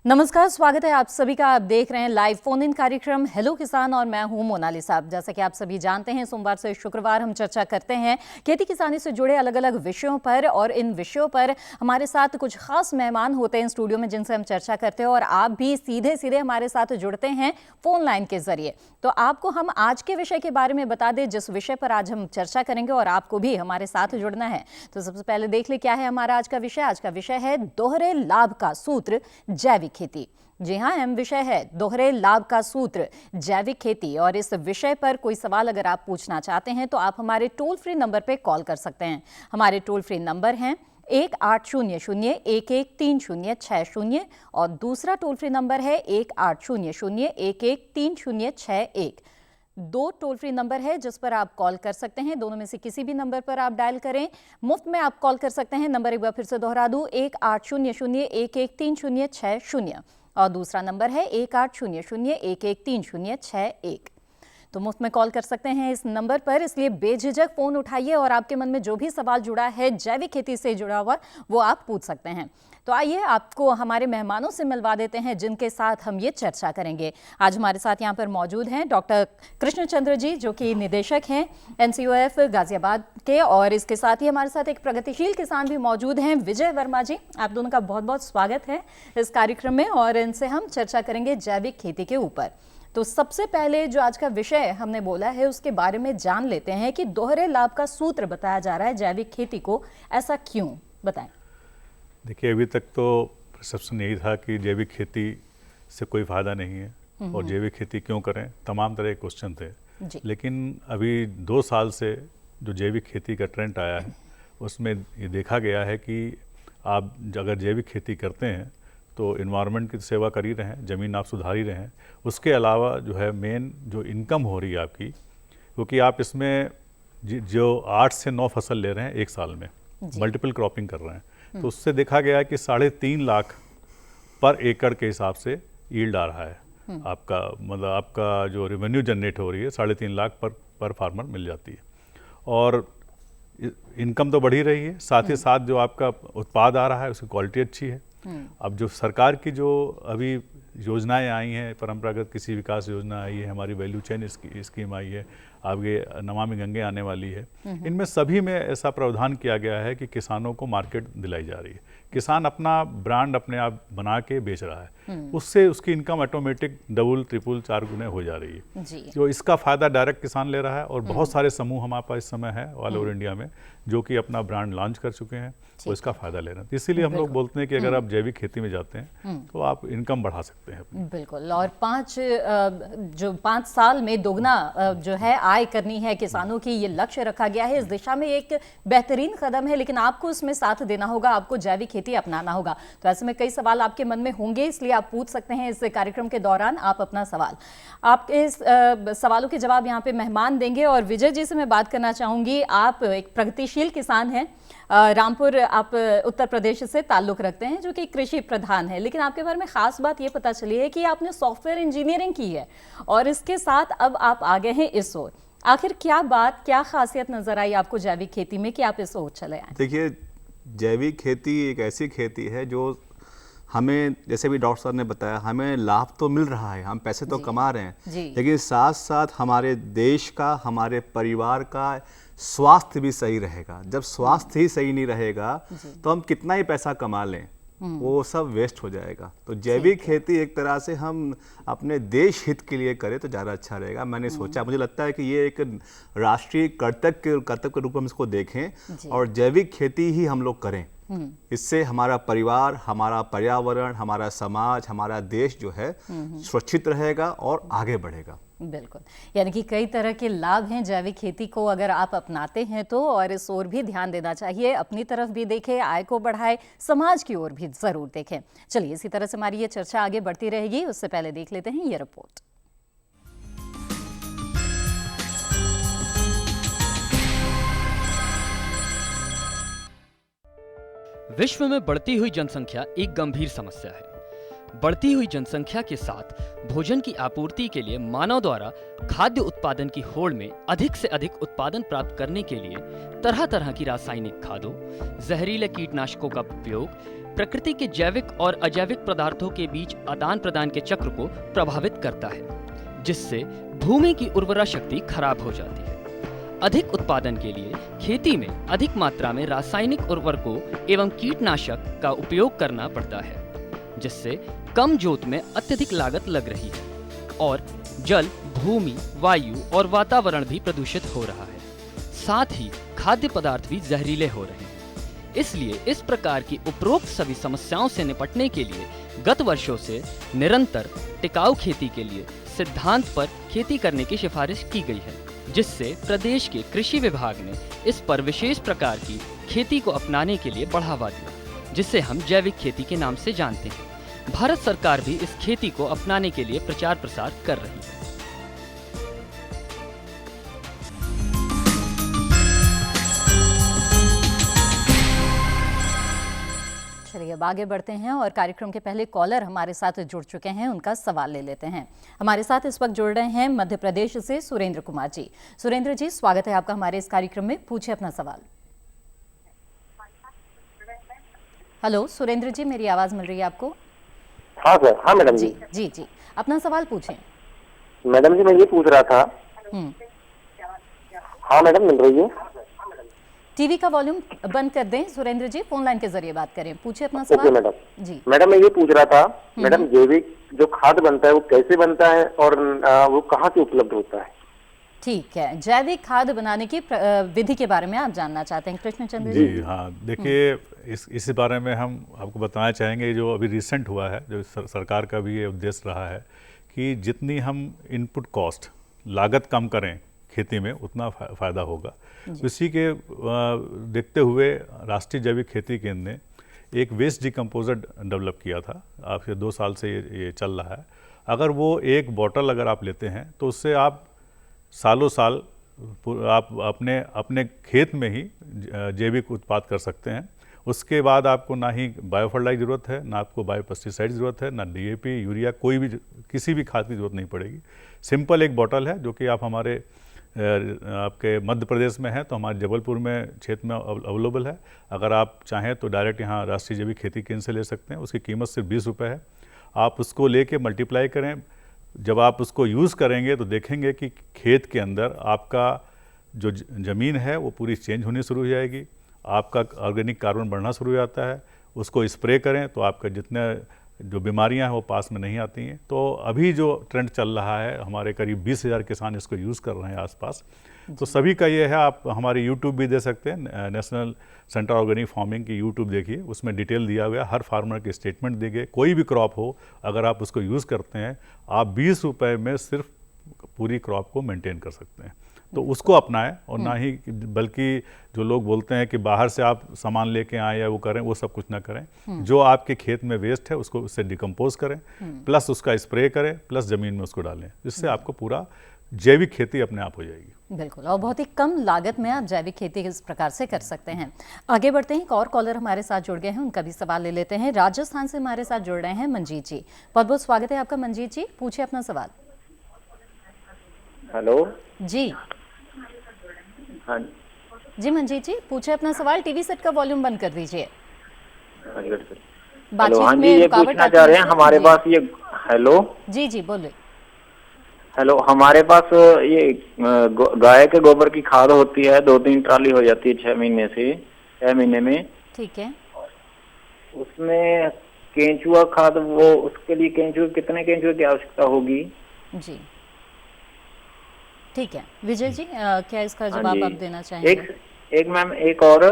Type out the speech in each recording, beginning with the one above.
नमस्कार, स्वागत है आप सभी का। आप देख रहे हैं लाइव फोन इन कार्यक्रम हेलो किसान और मैं हूं मोनालिसा। जैसा कि आप सभी जानते हैं, सोमवार से शुक्रवार हम चर्चा करते हैं खेती किसानी से जुड़े अलग अलग विषयों पर, और इन विषयों पर हमारे साथ कुछ खास मेहमान होते हैं स्टूडियो में जिनसे हम चर्चा करते हैं, और आप भी सीधे सीधे हमारे साथ जुड़ते हैं फोन लाइन के जरिए। तो आपको हम आज के विषय के बारे में बता दें, जिस विषय पर आज हम चर्चा करेंगे, और आपको भी हमारे साथ जुड़ना है। तो सबसे पहले देख ले क्या है हमारा आज का विषय। आज का विषय है दोहरे लाभ का सूत्र, जैविक खेती। जी हाँ, अहम विषय है दोहरे लाभ का सूत्र, जैविक खेती। और इस विषय पर कोई सवाल अगर आप पूछना चाहते हैं तो आप हमारे टोल फ्री नंबर पे कॉल कर सकते हैं। हमारे टोल फ्री नंबर हैं 1800-113060 और दूसरा टोल फ्री नंबर है 1800-113061। दो टोल फ्री नंबर है जिस पर आप कॉल कर सकते हैं। दोनों में से किसी भी नंबर पर आप डायल करें, मुफ्त में आप कॉल कर सकते हैं। नंबर एक बार फिर से दोहरा दूं, 1800-113060 और दूसरा नंबर है 1800-113061। तो मुफ्त में कॉल कर सकते हैं इस नंबर पर, इसलिए बेझिझक फोन उठाइए और आपके मन में जो भी सवाल जुड़ा है जैविक खेती से जुड़ा हुआ वो आप पूछ सकते हैं। तो आइए आपको हमारे मेहमानों से मिलवा देते हैं जिनके साथ हम ये चर्चा करेंगे। आज हमारे साथ यहाँ पर मौजूद हैं डॉक्टर कृष्णचंद्र जी, जो कि निदेशक हैं NCOF गाजियाबाद के, और इसके साथ ही हमारे साथ एक प्रगतिशील किसान भी मौजूद हैं, विजय वर्मा जी। आप दोनों का बहुत बहुत स्वागत है इस कार्यक्रम में, और इनसे हम चर्चा करेंगे जैविक खेती के ऊपर। तो सबसे पहले जो आज का विषय हमने बोला है उसके बारे में जान लेते हैं कि दोहरे लाभ का सूत्र बताया जा रहा है जैविक खेती को, ऐसा क्यों, बताएं। देखिए, अभी तक तो परसेप्शन यही था कि जैविक खेती से कोई फ़ायदा नहीं है और जैविक खेती क्यों करें, तमाम तरह के क्वेश्चन थे। लेकिन अभी 2 साल से जो जैविक खेती का ट्रेंड आया है उसमें ये देखा गया है कि आप अगर जैविक खेती करते हैं तो इन्वायरमेंट की सेवा कर ही रहे हैं, ज़मीन आप सुधार ही रहे हैं, उसके अलावा जो है मेन जो इनकम हो रही है आपकी, क्योंकि आप इसमें जो 8 से 9 फसल ले रहे हैं एक साल में, मल्टीपल क्रॉपिंग कर रहे हैं, तो उससे देखा गया है कि 3.5 लाख पर एकड़ के हिसाब से यील्ड आ रहा है आपका, मतलब आपका जो रेवेन्यू जनरेट हो रही है 3.5 लाख पर फार्मर मिल जाती है, और इनकम तो बढ़ ही रही है, साथ ही साथ जो आपका उत्पाद आ रहा है उसकी क्वालिटी अच्छी है। अब जो सरकार की जो अभी योजनाएं आई हैं, परंपरागत कृषि विकास योजना आई है, हमारी वैल्यू चेन स्कीम आई है, आगे नमामि गंगे आने वाली है, इनमें सभी में ऐसा प्रावधान किया गया है कि किसानों को मार्केट दिलाई जा रही है। किसान अपना ब्रांड अपने आप बना के बेच रहा है, उससे उसकी इनकम ऑटोमेटिक डबल, ट्रिपल, 4 गुने हो जा रही है। जो इसका फायदा डायरेक्ट किसान ले रहा है, और बहुत सारे समूह हमारे पास इस समय है ऑल ओवर इंडिया में जो कि अपना ब्रांड लॉन्च कर चुके हैं, वो इसका फायदा ले रहे हैं। इसीलिए हम लोग बोलते हैं कि अगर आप जैविक खेती में जाते हैं तो आप इनकम बढ़ा सकते हैं अपनी। बिल्कुल, और 5 साल में दोगुना जो है आय करनी है किसानों की, ये लक्ष्य रखा गया है। इस दिशा में एक बेहतरीन कदम है, लेकिन आपको इसमें साथ देना होगा, आपको जैविक खेती अपनाना होगा। तो ऐसे में कई सवाल आपके मन में होंगे, इसलिए आप पूछ सकते हैं इस कार्यक्रम के दौरान आप अपना सवाल। आपके इस सवालों के जवाब यहाँ पे मेहमान देंगे, और विजय जी से मैं बात करना चाहूंगी। आप एक प्रगतिशील किसान हैं, रामपुर आप उत्तर प्रदेश से ताल्लुक रखते हैं, जो कि कृषि प्रधान है, लेकिन आपके बारे में खास बात ये पता चली है कि आपने सॉफ्टवेयर इंजीनियरिंग की है और इसके साथ अब आप आ गए हैं इस ओर। आखिर क्या बात, क्या खासियत नजर आई आपको जैविक खेती में कि आप इस ओर चले आए? देखिए, जैविक खेती एक ऐसी खेती है जो हमें, जैसे भी डॉक्टर साहब ने बताया, हमें लाभ तो मिल रहा है, हम पैसे तो कमा रहे हैं, लेकिन साथ साथ हमारे देश का, हमारे परिवार का स्वास्थ्य भी सही रहेगा। जब स्वास्थ्य ही सही नहीं रहेगा तो हम कितना ही पैसा कमा लें, वो सब वेस्ट हो जाएगा। तो जैविक खेती एक तरह से हम अपने देश हित के लिए करें तो ज़्यादा अच्छा रहेगा। मैंने सोचा, मुझे लगता है कि ये एक राष्ट्रीय कर्तव्य के रूप में हम इसको देखें और जैविक खेती ही हम लोग करें। इससे हमारा परिवार, हमारा पर्यावरण, हमारा समाज, हमारा देश जो है सुरक्षित रहेगा और आगे बढ़ेगा। बिल्कुल, यानी कि कई तरह के लाभ हैं जैविक खेती को अगर आप अपनाते हैं तो, और इस ओर भी ध्यान देना चाहिए, अपनी तरफ भी देखें, आय को बढ़ाए, समाज की ओर भी जरूर देखें। चलिए, इसी तरह से हमारी ये चर्चा आगे बढ़ती रहेगी, उससे पहले देख लेते हैं ये रिपोर्ट। विश्व में बढ़ती हुई जनसंख्या एक गंभीर समस्या है। बढ़ती हुई जनसंख्या के साथ भोजन की आपूर्ति के लिए मानव द्वारा खाद्य उत्पादन की होड़ में अधिक से अधिक उत्पादन प्राप्त करने के लिए तरह तरह की रासायनिक खादों, जहरीले कीटनाशकों का उपयोग, प्रकृति के जैविक और अजैविक पदार्थों के बीच आदान प्रदान के चक्र को प्रभावित करता है, जिससे भूमि की उर्वरा शक्ति खराब हो जाती है। अधिक उत्पादन के लिए खेती में अधिक मात्रा में रासायनिक उर्वरकों एवं कीटनाशक का उपयोग करना पड़ता है, जिससे कम जोत में अत्यधिक लागत लग रही है और जल, भूमि, वायु और वातावरण भी प्रदूषित हो रहा है। साथ ही खाद्य पदार्थ भी जहरीले हो रहे हैं। इसलिए इस प्रकार की उपरोक्त सभी समस्याओं से निपटने के लिए गत वर्षों से निरंतर टिकाऊ खेती के लिए सिद्धांत पर खेती करने की सिफारिश की गई है, जिससे प्रदेश के कृषि विभाग ने इस पर विशेष प्रकार की खेती को अपनाने के लिए बढ़ावा दिया, जिसे हम जैविक खेती के नाम से जानते हैं। भारत सरकार भी इस खेती को अपनाने के लिए प्रचार प्रसार कर रही है। चलिए अब आगे बढ़ते हैं और कार्यक्रम के पहले कॉलर हमारे साथ जुड़ चुके हैं, उनका सवाल ले लेते हैं। हमारे साथ इस वक्त जुड़ रहे हैं मध्य प्रदेश से सुरेंद्र कुमार जी। सुरेंद्र जी, स्वागत है आपका हमारे इस कार्यक्रम में, पूछिए अपना सवाल। हेलो सुरेंद्र जी, मेरी आवाज मिल रही है आपको? हाँ सर, हाँ मैडम जी। जी जी, अपना सवाल पूछें। मैडम जी मैं ये पूछ रहा था। हाँ मैडम मिल रही है। टीवी का वॉल्यूम बंद कर दें सुरेंद्र जी, फोन लाइन के जरिए बात करें, पूछिए अपना सवाल। ओके मैडम जी। मैडम मैं ये पूछ रहा था, मैडम जैविक जो खाद बनता है वो कैसे बनता है और वो कहाँ से उपलब्ध होता है? ठीक है, जैविक खाद बनाने की विधि के बारे में आप जानना चाहते हैं कृष्णचंद्र जी? हाँ, देखिए इस बारे में हम आपको बताना चाहेंगे। जो अभी रिसेंट हुआ है, जो सरकार का भी ये उद्देश्य रहा है कि जितनी हम इनपुट कॉस्ट, लागत कम करें खेती में, उतना फ़ायदा होगा। इसी के देखते हुए राष्ट्रीय जैविक खेती केंद्र ने एक वेस्ट डिकम्पोजर डेवलप किया था। आज से 2 साल से ये चल रहा है। अगर वो एक बॉटल अगर आप लेते हैं तो उससे आप सालों साल आप अपने खेत में ही जैविक उत्पाद कर सकते हैं। उसके बाद आपको ना ही बायो फर्टिलाइजर की ज़रूरत है, ना आपको बायो पेस्टिसाइड की ज़रूरत है, ना डीएपी, यूरिया, कोई भी किसी भी खाद की ज़रूरत नहीं पड़ेगी। सिंपल एक बॉटल है जो कि आप हमारे आपके मध्य प्रदेश में है तो हमारे जबलपुर में क्षेत्र में अवेलेबल है। अगर आप चाहें तो डायरेक्ट यहाँ राष्ट्रीय जैविक खेती केंद्र से ले सकते हैं। उसकी कीमत सिर्फ 20 रुपये है। आप उसको लेके मल्टीप्लाई करें। जब आप उसको यूज़ करेंगे तो देखेंगे कि खेत के अंदर आपका जो ज़मीन है वो पूरी चेंज होनी शुरू हो जाएगी। आपका ऑर्गेनिक कार्बन बढ़ना शुरू हो जाता है। उसको स्प्रे करें तो आपका जितने जो बीमारियां हैं वो पास में नहीं आती हैं। तो अभी जो ट्रेंड चल रहा है, हमारे करीब 20,000 किसान इसको यूज़ कर रहे हैं आसपास। तो सभी का ये है, आप हमारे यूट्यूब भी दे सकते हैं, नेशनल सेंटर ऑर्गेनिक फार्मिंग की यूट्यूब देखिए, उसमें डिटेल दिया गया, हर फार्मर के स्टेटमेंट दिए गए। कोई भी क्रॉप हो, अगर आप उसको यूज़ करते हैं, आप 20 रुपये में सिर्फ पूरी क्रॉप को मेंटेन कर सकते हैं। तो उसको अपनाएं और ना ही बल्कि जो लोग बोलते हैं कि बाहर से आप सामान लेके आए या वो करें, वो सब कुछ ना करें। जो आपके खेत में वेस्ट है उसको उससे डिकम्पोज करें, प्लस उसका स्प्रे करें, प्लस ज़मीन में उसको डालें। जिससे आपको पूरा जैविक खेती अपने आप हो जाएगी। बिल्कुल, और बहुत ही कम लागत में आप जैविक खेती इस प्रकार से कर सकते हैं। आगे बढ़ते हैं, एक और कॉलर हमारे साथ जुड़ गए हैं, उनका भी सवाल ले लेते हैं। राजस्थान से हमारे साथ जुड़ रहे हैं मंजीत जी। बहुत बहुत स्वागत है आपका मंजीत जी, पूछिए अपना सवाल। हेलो जी। हाँ जी मंजीत जी, पूछिए अपना सवाल। टीवी सेट का वॉल्यूम बंद कर दीजिए। हेलो, हाँ जी, ये पूछना चाह रहे हैं हमारे पास ये। हेलो जी जी बोले। हेलो, हमारे पास ये गाय के गोबर की खाद होती है, 2-3 ट्राली हो जाती है 6 महीने में। ठीक है। उसमें केंचुआ खाद, वो उसके लिए कितने केंचुए की आवश्यकता होगी? जी ठीक है। विजय जी, क्या इसका जवाब आप देना चाहेंगे? एक मैम, एक और।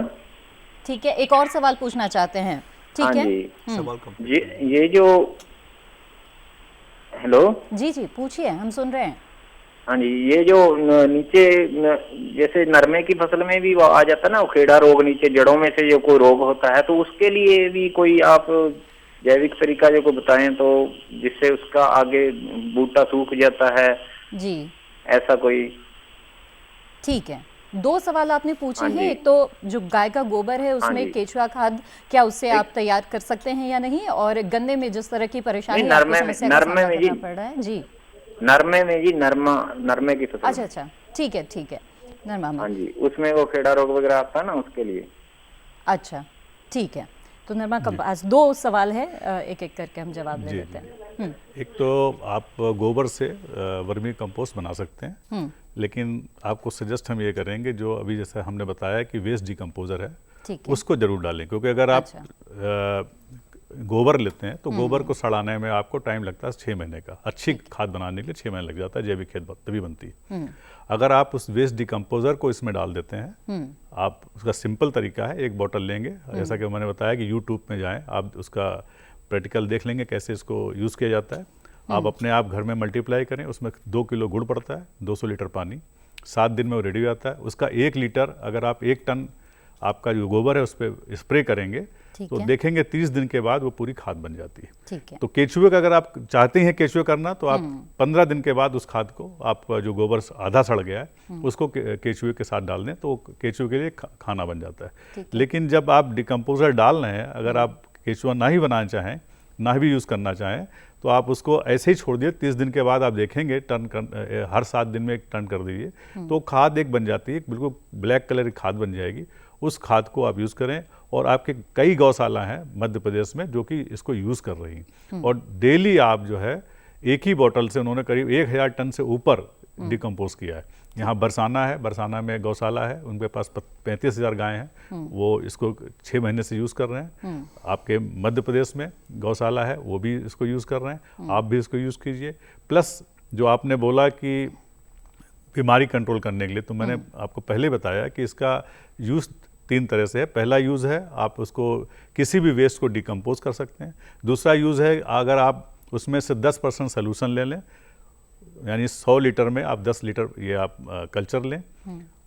ठीक है, एक और सवाल पूछना चाहते हैं? ठीक है जी, ये जो, हेलो जी जी पूछिए, हम सुन रहे हैं। हाँ जी, ये जो नीचे जैसे नरमे की फसल में भी वो आ जाता है ना, उखेड़ा रोग, नीचे जड़ों में से जो कोई रोग होता है, तो उसके लिए भी कोई आप जैविक तरीका जो को बताएं तो, जिससे उसका आगे बूटा सूख जाता है जी, ऐसा कोई? ठीक है, 2 सवाल आपने पूछे हैं। एक तो जो गाय का गोबर है उसमें केचुआ खाद, क्या उससे आप तैयार कर सकते हैं या नहीं, और गन्ने में जिस तरह की परेशानी आपको समस्या का सामना करना पड़ रहा है? जी, नरमे की फसल। अच्छा, ठीक है नरमा में। हाँ जी, उसमें वो खेड़ा रोग वगैरह आता है ना, उसके लिए। अच्छा ठीक है, तो निर्मा कपास, 2 सवाल है, एक एक करके हम जवाब ले लेते हैं। एक तो आप गोबर से वर्मी कंपोस्ट बना सकते हैं, लेकिन आपको सजेस्ट हम ये करेंगे जो अभी जैसे हमने बताया कि वेस्ट डिकम्पोजर है, उसको जरूर डालें, क्योंकि अगर आप गोबर लेते हैं तो गोबर को सड़ाने में आपको टाइम लगता है 6 महीने का। अच्छी खाद बनाने के लिए 6 महीने लग जाता है, जैविक खेत तभी बनती है। अगर आप उस वेस्ट डिकम्पोजर को इसमें डाल देते हैं, आप उसका सिंपल तरीका है, एक बोतल लेंगे, जैसा कि मैंने बताया कि यूट्यूब में जाएं, आप उसका प्रैक्टिकल देख लेंगे कैसे इसको यूज़ किया जाता है। आप अपने आप घर में मल्टीप्लाई करें, उसमें 2 किलो गुड़ पड़ता है, 200 लीटर पानी, 7 दिन में वो रेडी हो जाता है। उसका 1 लीटर अगर आप 1 टन आपका जो गोबर है उस पर स्प्रे करेंगे तो देखेंगे 30 दिन के बाद वो पूरी खाद बन जाती है। तो केचुए का अगर आप चाहते हैं केचुए करना तो आप 15 दिन के बाद उस खाद को, आपका जो गोबर आधा सड़ गया है उसको केचुए के साथ डाल दें तो केचुए के लिए खाना बन जाता है। लेकिन जब आप डिकम्पोजर डाल रहे हैं, अगर आप केचुआ ना ही बनाना चाहें, ना भी यूज़ करना चाहें, तो आप उसको ऐसे ही छोड़ दिए। 30 दिन के बाद आप देखेंगे हर 7 दिन में 1 टन कर दीजिए तो खाद एक बन जाती है, बिल्कुल ब्लैक कलर की खाद बन जाएगी। उस खाद को आप यूज़ करें, और आपके कई गौशाला हैं मध्य प्रदेश में जो कि इसको यूज़ कर रही हैं, और डेली आप जो है एक ही बोतल से उन्होंने करीब 1000 टन से ऊपर डिकम्पोज किया है। यहाँ बरसाना है, बरसाना में गौशाला है, उनके पास 35,000 गायें हैं, वो इसको 6 महीने से यूज़ कर रहे हैं। आपके मध्य प्रदेश में गौशाला है, वो भी इसको यूज़ कर रहे हैं, आप भी इसको यूज़ कीजिए। प्लस जो आपने बोला कि बीमारी कंट्रोल करने के लिए, तो मैंने आपको पहले बताया कि इसका यूज़ 3 तरह से है। पहला यूज़ है आप उसको किसी भी वेस्ट को डिकम्पोज कर सकते हैं। दूसरा यूज़ है अगर आप उसमें से 10% सोल्यूशन ले लें, यानी 100 लीटर में आप 10 लीटर ये आप कल्चर लें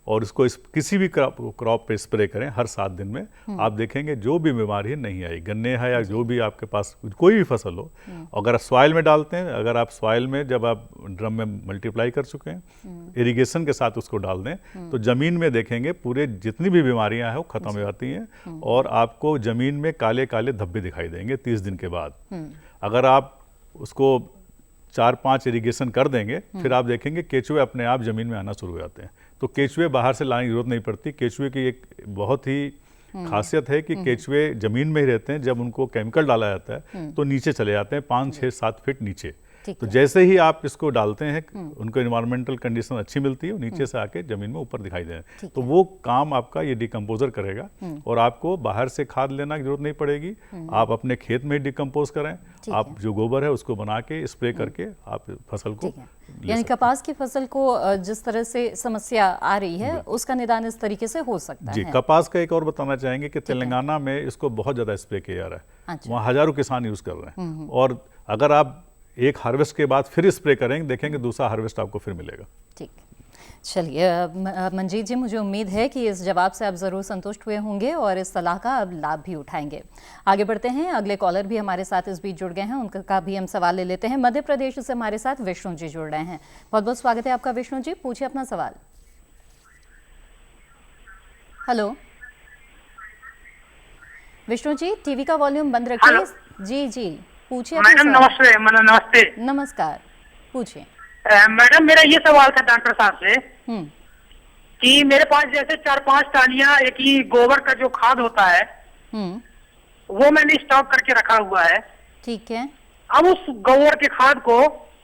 और इसको किसी भी क्रॉप पे स्प्रे करें हर 7 दिन में, आप देखेंगे जो भी बीमारी है नहीं आई। गन्ने है या जो भी आपके पास कोई भी फसल हो, अगर सॉइल में डालते हैं, अगर आप सॉइल में जब आप ड्रम में मल्टीप्लाई कर चुके हैं, इरिगेशन के साथ उसको डाल दें तो ज़मीन में देखेंगे पूरे जितनी भी बीमारियां हैं वो ख़त्म हो जाती हैं, और आपको ज़मीन में काले काले धब्बे दिखाई देंगे 30 दिन के बाद। अगर आप उसको 4-5 इरिगेशन कर देंगे, फिर आप देखेंगे केचुए अपने आप ज़मीन में आना शुरू हो जाते हैं। तो केचुए बाहर से लाने की जरूरत नहीं पड़ती। केचुए की एक बहुत ही खासियत है कि केचुए ज़मीन में ही रहते हैं। जब उनको केमिकल डाला जाता है तो नीचे चले जाते हैं 5-6-7 फीट नीचे। तो जैसे ही आप इसको डालते हैं, उनको एनवायरमेंटल कंडीशन अच्छी मिलती है, नीचे से आके ज़मीन में ऊपर दिखाई दे, तो वो काम आपका ये डिकम्पोजर करेगा, और आपको बाहर से खाद लेना की जरूरत नहीं पड़ेगी। आप अपने खेत में डिकम्पोज करें, आप जो गोबर है उसको बना के स्प्रे करके आप फसल को, यानी कपास की फसल को जिस तरह से समस्या आ रही है उसका निदान इस तरीके से हो सकता है। जी, कपास का एक और बताना चाहेंगे कि तेलंगाना में इसको बहुत ज़्यादा स्प्रे किया जा रहा है। वहाँ हज़ारों किसान यूज़ कर रहे हैं, और अगर आप एक हार्वेस्ट के बाद फिर स्प्रे करेंगे, देखेंगे दूसरा हार्वेस्ट आपको फिर मिलेगा। ठीक, चलिए मंजीत जी, मुझे उम्मीद है कि इस जवाब से आप ज़रूर संतुष्ट हुए होंगे और इस सलाह का अब लाभ भी उठाएंगे। आगे बढ़ते हैं, अगले कॉलर भी हमारे साथ इस बीच जुड़ गए हैं, उनका भी हम सवाल ले लेते हैं। मध्य प्रदेश से हमारे साथ विष्णु जी जुड़ रहे हैं। बहुत बहुत स्वागत है आपका विष्णु जी, पूछिए अपना सवाल। हेलो विष्णु जी, टीवी का वॉल्यूम बंद रखिए। जी जी, पूछिए। मैडम नमस्ते। नमस्ते, नमस्कार, पूछिए। मैडम मेरा ये सवाल था डॉक्टर साहब से कि मेरे पास जैसे 4-5 टालियां एक ही गोबर का जो खाद होता है वो मैंने स्टॉक करके रखा हुआ है। ठीक है। अब उस गोबर के खाद को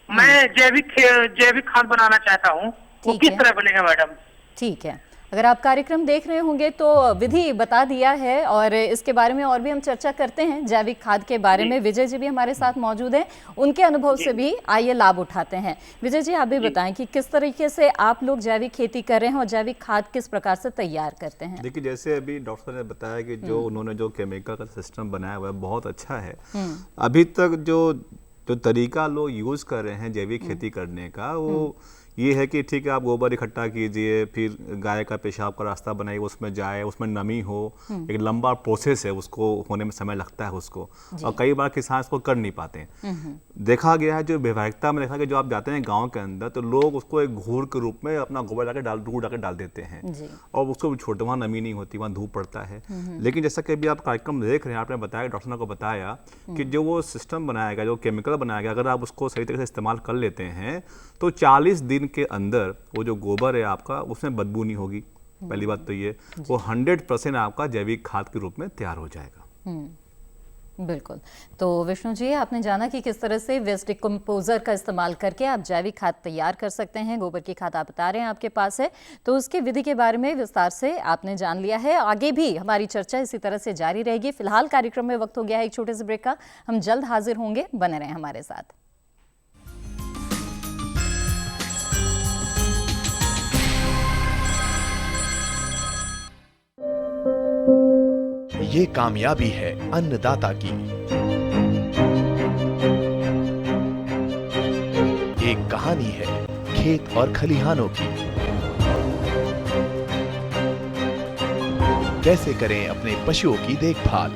मैं जैविक खाद बनाना चाहता हूँ, वो किस तरह बनेगा मैडम? ठीक है, अगर आप कार्यक्रम देख रहे होंगे तो विधि बता दिया है, और इसके बारे में और भी हम चर्चा करते हैं जैविक खाद के बारे में। विजय जी भी हमारे साथ मौजूद हैं, उनके अनुभव से भी आइए लाभ उठाते हैं। विजय जी, आप भी बताएं कि किस तरीके से आप लोग जैविक खेती कर रहे हैं और जैविक खाद किस प्रकार से तैयार करते हैं। देखिए, जैसे अभी डॉक्टर ने बताया कि जो उन्होंने जो केमिकल का सिस्टम बनाया हुआ है बहुत अच्छा है। अभी तक जो तरीका लोग यूज कर रहे हैं जैविक खेती करने का, वो ये है कि ठीक है, आप गोबर इकट्ठा कीजिए, फिर गाय का पेशाब का रास्ता बनाइए, उसमें जाए, उसमें नमी हो, एक लंबा प्रोसेस है, उसको होने में समय लगता है उसको, और कई बार किसान इसको कर नहीं पाते हैं। देखा गया है, जो व्यवहारिकता में देखा गया, जो आप जाते हैं गांव के अंदर तो लोग उसको एक घूर के रूप में अपना गोबर डाके डाल देते हैं, और उसको छोटे, वहाँ नमी नहीं होती, वहाँ धूप पड़ता है। लेकिन जैसा कि अभी आप कार्यक्रम देख रहे हैं, आपने बताया, डॉक्टर ने को बताया कि जो वो सिस्टम बनाया गया, जो केमिकल बनाया गया, अगर आप उसको सही तरीके से इस्तेमाल कर लेते हैं तो 40 दिन के अंदर वो जो गोबर है आपका, उसमें बदबू नहीं होगी। पहली बात तो ये, वो 100% आपका जैविक खाद के रूप में तैयार हो जाएगा। बिल्कुल। तो विष्णु जी, आपने जाना कि किस तरह से वेस्ट डिकम्पोजर का इस्तेमाल करके आप जैविक खाद तैयार कर सकते हैं। गोबर की खाद आप बता रहे हैं आपके पास है, तो उसकी विधि के बारे में विस्तार से आपने जान लिया है। आगे भी हमारी चर्चा इसी तरह से जारी रहेगी। फिलहाल कार्यक्रम में वक्त हो गया है एक छोटे से ब्रेक का। हम जल्द हाजिर होंगे, बने रहें हमारे साथ। ये कामयाबी है अन्नदाता की, एक कहानी है खेत और खलिहानों की। कैसे करें अपने पशुओं की देखभाल,